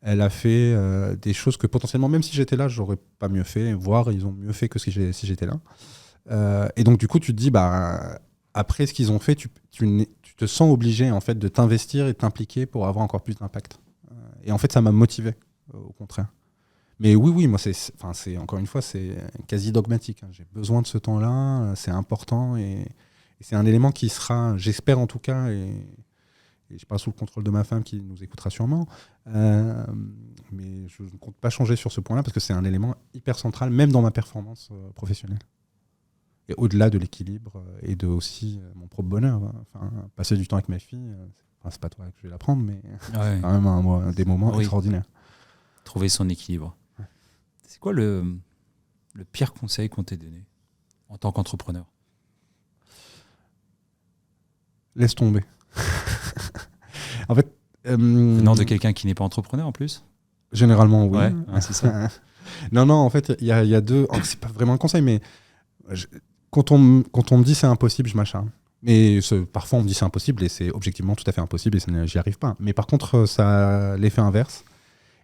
Elle a fait des choses que potentiellement, même si j'étais là, j'aurais pas mieux fait. Voire, ils ont mieux fait que si j'étais là. Et donc du coup tu te dis après ce qu'ils ont fait tu te sens obligé en fait de t'investir et de t'impliquer pour avoir encore plus d'impact et en fait ça m'a motivé au contraire. Mais oui moi c'est encore une fois c'est quasi dogmatique, hein. J'ai besoin de ce temps-là, c'est important et c'est un élément qui sera, j'espère en tout cas, et je parle sous le contrôle de ma femme qui nous écoutera sûrement, mais je ne compte pas changer sur ce point-là parce que c'est un élément hyper central même dans ma performance professionnelle. Et au-delà de l'équilibre et de aussi mon propre bonheur. Enfin, passer du temps avec ma fille, c'est pas toi que je vais l'apprendre, mais c'est quand même des moments extraordinaires. Trouver son équilibre. Ouais. C'est quoi le pire conseil qu'on t'ait donné en tant qu'entrepreneur ? Laisse tomber. En fait, venant de quelqu'un qui n'est pas entrepreneur en plus ? Généralement, oui. Ouais, c'est ça. Non, en fait, il y a 2... c'est pas vraiment un conseil, mais... Quand on me dit c'est impossible, je m'acharne. Mais parfois on me dit c'est impossible et c'est objectivement tout à fait impossible et j'y arrive pas. Mais par contre, ça a l'effet inverse.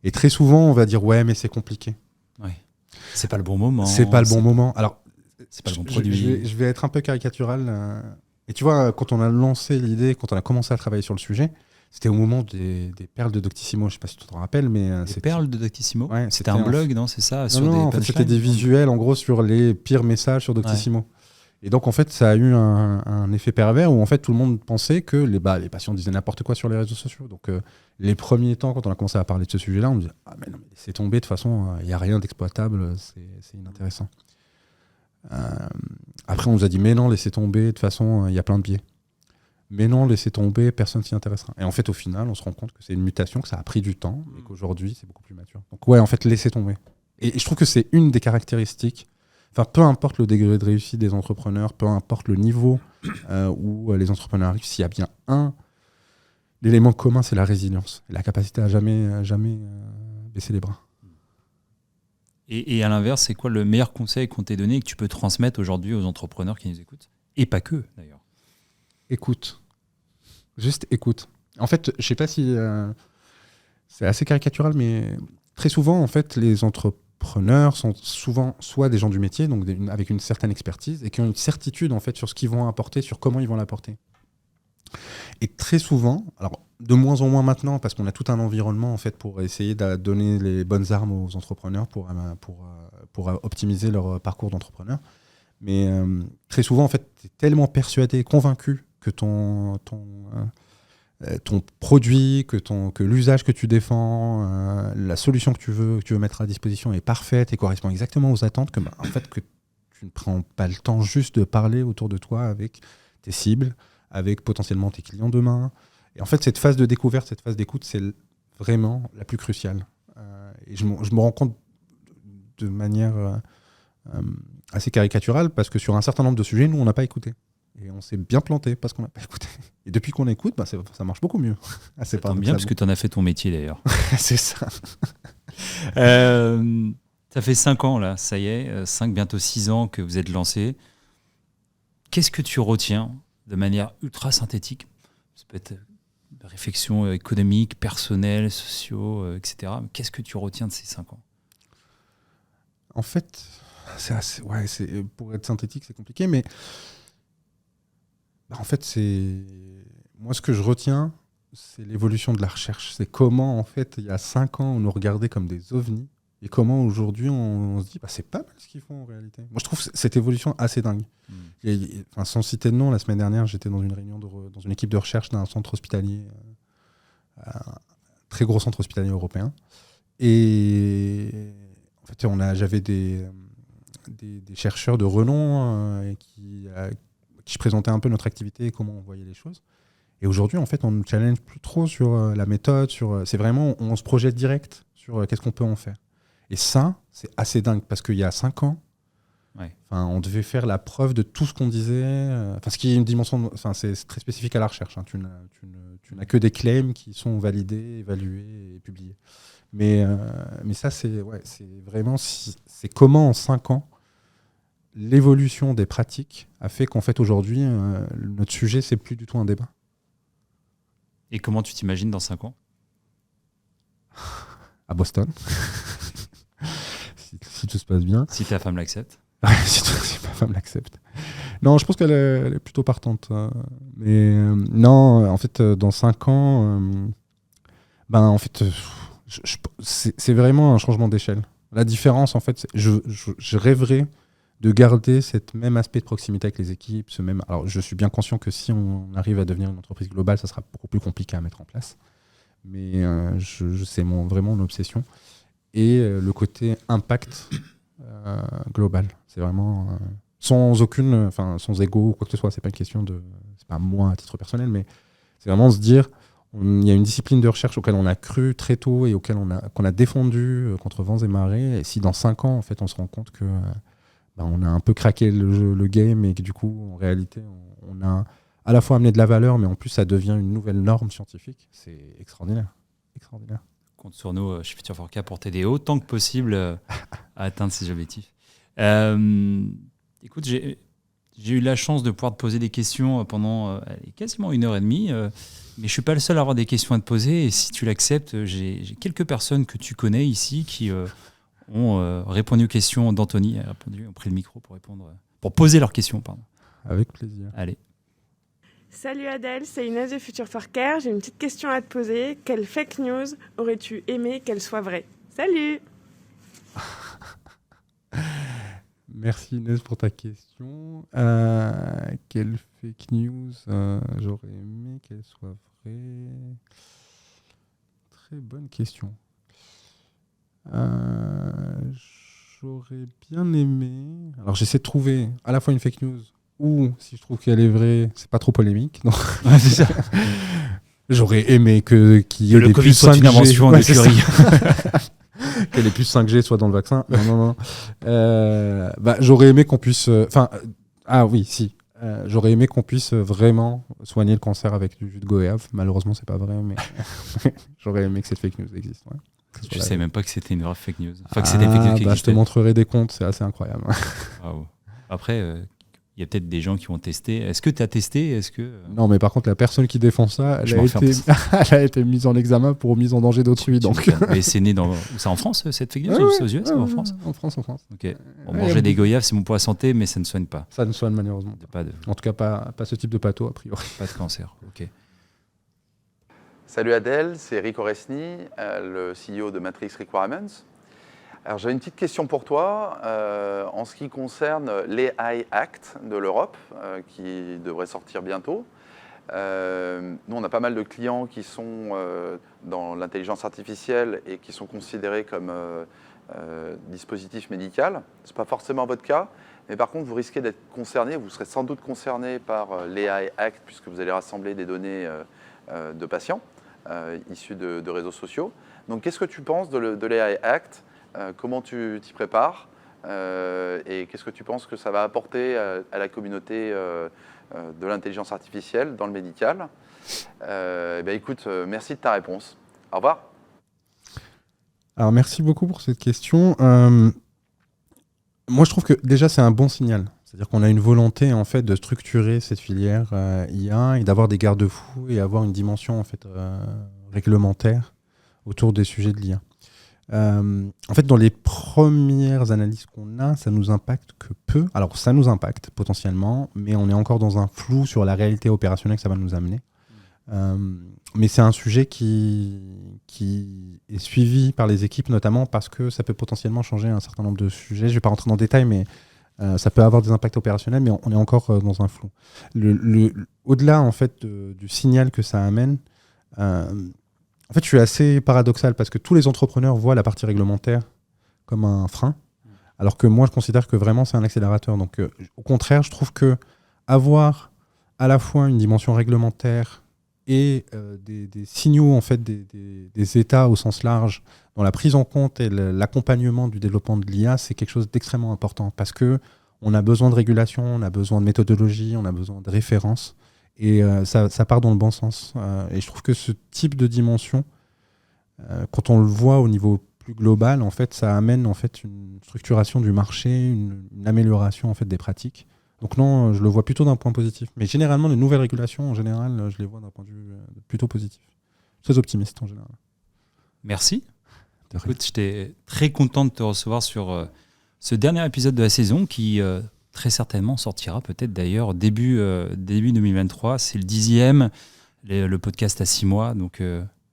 Et très souvent, on va dire ouais, mais c'est compliqué. Ouais. C'est pas le bon moment. C'est pas le bon moment. Alors, c'est pas le bon produit. Je vais être un peu caricatural. Et tu vois, quand on a lancé l'idée, quand on a commencé à travailler sur le sujet, c'était au moment des perles de Doctissimo. Je sais pas si tu t'en rappelles, mais les perles de Doctissimo. Ouais, c'était un blog, non ? C'est ça. Non, en fait, c'était des visuels en gros sur les pires messages sur Doctissimo. Ouais. Et donc, en fait, ça a eu un effet pervers où, en fait, tout le monde pensait que les patients disaient n'importe quoi sur les réseaux sociaux. Donc, les premiers temps, quand on a commencé à parler de ce sujet-là, on me disait « Ah, mais non, mais laissez tomber, de toute façon, il n'y a rien d'exploitable, c'est inintéressant. » Après, on nous a dit « Mais non, laissez tomber, de toute façon, il y a plein de biais. » Mais non, laissez tomber, personne s'y intéressera. Et en fait, au final, on se rend compte que c'est une mutation, que ça a pris du temps, et qu'aujourd'hui, c'est beaucoup plus mature. Donc, ouais, en fait, laissez tomber. Et je trouve que c'est une des caractéristiques. Enfin, peu importe le degré de réussite des entrepreneurs, peu importe le niveau où les entrepreneurs arrivent, s'il y a bien l'élément commun, c'est la résilience, la capacité à jamais baisser les bras. Et à l'inverse, c'est quoi le meilleur conseil qu'on t'ait donné et que tu peux transmettre aujourd'hui aux entrepreneurs qui nous écoutent? Et pas que, d'ailleurs. Écoute. Juste écoute. En fait, je sais pas si c'est assez caricatural, mais très souvent, en fait, les entrepreneurs sont souvent soit des gens du métier, donc avec une certaine expertise, et qui ont une certitude en fait sur ce qu'ils vont apporter, sur comment ils vont l'apporter. Et très souvent, alors de moins en moins maintenant, parce qu'on a tout un environnement en fait pour essayer de donner les bonnes armes aux entrepreneurs pour optimiser leur parcours d'entrepreneur. Mais très souvent, en fait, tu es tellement persuadé, convaincu que ton produit, que l'usage que tu défends, la solution que tu veux mettre à disposition est parfaite et correspond exactement aux attentes, en fait, que tu ne prends pas le temps juste de parler autour de toi avec tes cibles, avec potentiellement tes clients demain. Et en fait, cette phase de découverte, cette phase d'écoute, c'est vraiment la plus cruciale. Et je me rends compte de manière assez caricaturale, parce que sur un certain nombre de sujets, nous, on n'a pas écouté. Et on s'est bien planté parce qu'on n'a pas écouté. Et depuis qu'on écoute, ça marche beaucoup mieux. Ça tombe bien parce que tu en as fait ton métier d'ailleurs. C'est ça. Ça fait 5 ans là, ça y est, 5, bientôt 6 ans que vous êtes lancé. Qu'est-ce que tu retiens de manière ultra synthétique? Ça peut être de réflexions économiques, personnelles, sociaux, etc. Mais qu'est-ce que tu retiens de ces 5 ans? En fait, pour être synthétique, c'est compliqué, mais en fait, moi, ce que je retiens, c'est l'évolution de la recherche. C'est comment, en fait, il y a 5 ans, on nous regardait comme des ovnis, et comment aujourd'hui, on se dit, c'est pas mal ce qu'ils font en réalité. Moi, je trouve cette évolution assez dingue. Sans citer de nom, la semaine dernière, j'étais dans une réunion, dans une équipe de recherche d'un centre hospitalier, un très gros centre hospitalier européen. Et en fait, j'avais des chercheurs de renom qui présentaient un peu notre activité et comment on voyait les choses. Et aujourd'hui, en fait, on ne nous challenge plus trop sur la méthode, c'est vraiment, on se projette direct sur qu'est-ce qu'on peut en faire. Et ça, c'est assez dingue, parce qu'il y a 5 ans, on devait faire la preuve de tout ce qu'on disait. Ce qui est une dimension, c'est très spécifique à la recherche. Tu n'as que des claims qui sont validés, évalués et publiés. Mais ça, c'est vraiment, c'est comment en 5 ans, l'évolution des pratiques a fait qu'en fait aujourd'hui, notre sujet, c'est plus du tout un débat. Et comment tu t'imagines dans 5 ans? À Boston. si tout se passe bien. Si ta femme l'accepte. si ma femme l'accepte. Non, je pense qu'elle est plutôt partante. Mais non, en fait, dans 5 ans, en fait, c'est vraiment un changement d'échelle. La différence, en fait, je rêverais de garder cet même aspect de proximité avec les équipes. Alors, je suis bien conscient que si on arrive à devenir une entreprise globale, ça sera beaucoup plus compliqué à mettre en place. Mais c'est vraiment mon obsession. Et le côté impact global. C'est vraiment sans ego ou quoi que ce soit. C'est pas une question c'est pas moi à titre personnel, mais c'est vraiment se dire, il y a une discipline de recherche auquel on a cru très tôt et qu'on a défendu contre vents et marées. Et si dans 5 ans, en fait, on se rend compte que on a un peu craqué le game et que du coup, en réalité, on a à la fois amené de la valeur, mais en plus, ça devient une nouvelle norme scientifique. C'est extraordinaire. Extraordinaire. Compte sur nous chez Future 4K pour t'aider autant que possible à atteindre ces objectifs. Écoute, j'ai eu la chance de pouvoir te poser des questions pendant quasiment 1h30, mais je ne suis pas le seul à avoir des questions à te poser. Et si tu l'acceptes, j'ai quelques personnes que tu connais ici qui ont répondu aux questions d'Anthony, ont pris le micro pour poser leurs questions. Pardon. Avec plaisir. Allez. Salut Adèle, c'est Inès de Future 4K. J'ai une petite question à te poser. Quelle fake news aurais-tu aimé qu'elle soit vraie? Salut. Merci Inès pour ta question. Quelle fake news j'aurais aimé qu'elle soit vraie? Très bonne question. J'aurais bien aimé... Alors j'essaie de trouver à la fois une fake news ou, si je trouve qu'elle est vraie, c'est pas trop polémique. Non. Ouais, c'est ça. J'aurais aimé qu'il y ait le des Covid puces soit 5G. une invention de Curie. Que les puces 5G soient dans le vaccin. Non. J'aurais aimé qu'on puisse... J'aurais aimé qu'on puisse vraiment soigner le cancer avec du jus de goyave. Malheureusement, c'est pas vrai, mais j'aurais aimé que cette fake news existe. Ouais. Je savais même pas que c'était une vraie fake news. Enfin, que c'était une fake news qui je te existait. montrerai des comptes, c'est assez incroyable. Wow. Après, il y a peut-être des gens qui vont tester. Est-ce que tu as testé? Non, mais par contre, la personne qui défend ça, Je elle a été mise en examen pour mise en danger d'autrui. Donc. Mais c'est né dans... C'est en France, cette fake news? C'est aux US? En France? En France. Ok. Manger des goyaves, c'est bon pour la santé, mais ça ne soigne pas. Ça ne soigne malheureusement. En tout cas, pas ce type de pâteau, a priori. Pas de cancer, ok. Salut Adèle, c'est Rick Oresny, le CEO de Matrix Requirements. Alors j'ai une petite question pour toi en ce qui concerne l'AI Act de l'Europe qui devrait sortir bientôt. Nous on a pas mal de clients qui sont dans l'intelligence artificielle et qui sont considérés comme dispositif médical. Ce n'est pas forcément votre cas, mais par contre vous risquez d'être concerné, vous serez sans doute concerné par l'AI Act puisque vous allez rassembler des données de patients issus de réseaux sociaux. Donc qu'est-ce que tu penses de l'AI Act? Comment tu t'y prépares et qu'est-ce que tu penses que ça va apporter à la communauté de l'intelligence artificielle dans le médical? Écoute, merci de ta réponse. Au revoir. Alors, merci beaucoup pour cette question. Moi, je trouve que déjà, c'est un bon signal. C'est-à-dire qu'on a une volonté en fait, de structurer cette filière IA et d'avoir des garde-fous et avoir une dimension en fait, réglementaire autour des sujets de l'IA. En fait, dans les premières analyses qu'on a, ça nous impacte que peu. Alors, ça nous impacte potentiellement, mais on est encore dans un flou sur la réalité opérationnelle que ça va nous amener. Mais c'est un sujet qui est suivi par les équipes, notamment parce que ça peut potentiellement changer un certain nombre de sujets. Je ne vais pas rentrer dans le détail, mais ça peut avoir des impacts opérationnels, mais on est encore dans un flou. Au-delà en fait, du signal que ça amène, en fait, je suis assez paradoxal parce que tous les entrepreneurs voient la partie réglementaire comme un frein, alors que moi, je considère que vraiment, c'est un accélérateur. Donc, au contraire, je trouve que avoir à la fois une dimension réglementaire et des signaux en fait, des États au sens large dans la prise en compte et l'accompagnement du développement de l'IA, c'est quelque chose d'extrêmement important parce qu'on a besoin de régulation, on a besoin de méthodologie, on a besoin de références. Et ça part dans le bon sens. Et je trouve que ce type de dimension, quand on le voit au niveau plus global, en fait, ça amène en fait, une structuration du marché, une amélioration en fait, des pratiques. Donc non, je le vois plutôt d'un point positif. Mais généralement, les nouvelles régulations, en général, je les vois d'un point de vue plutôt positif. Très optimiste en général. Merci. Écoute, j'étais très content de te recevoir sur ce dernier épisode de la saison qui... très certainement sortira peut-être d'ailleurs début 2023. C'est le 10e, le podcast à 6 mois. Donc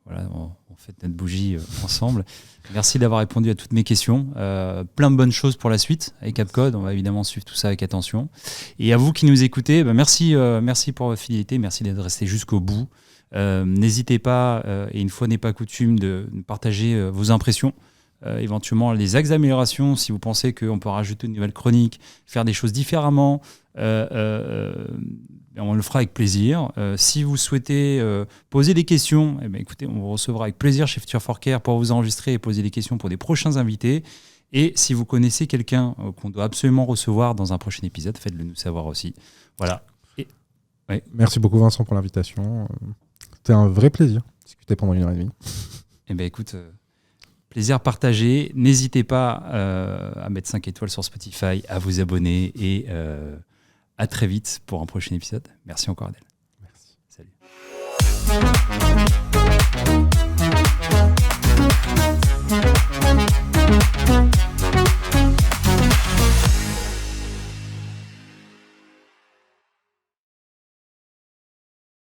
voilà, on fait notre bougie ensemble. Merci d'avoir répondu à toutes mes questions. Plein de bonnes choses pour la suite avec Capcode. On va évidemment suivre tout ça avec attention. Et à vous qui nous écoutez, merci pour votre fidélité. Merci d'être resté jusqu'au bout. N'hésitez pas, et une fois n'est pas coutume, de partager vos impressions. Éventuellement les axes d'amélioration, si vous pensez qu'on peut rajouter une nouvelle chronique, faire des choses différemment, on le fera avec plaisir. Si vous souhaitez poser des questions, écoutez, on vous recevra avec plaisir chez Future for Care pour vous enregistrer et poser des questions pour des prochains invités. Et si vous connaissez quelqu'un qu'on doit absolument recevoir dans un prochain épisode, faites-le nous savoir aussi. Voilà. Ouais. Merci beaucoup Vincent pour l'invitation. C'était un vrai plaisir de discuter pendant 1h30. Écoute... plaisir partagé. N'hésitez pas à mettre 5 étoiles sur Spotify, à vous abonner et à très vite pour un prochain épisode. Merci encore Adèle. Merci. Salut.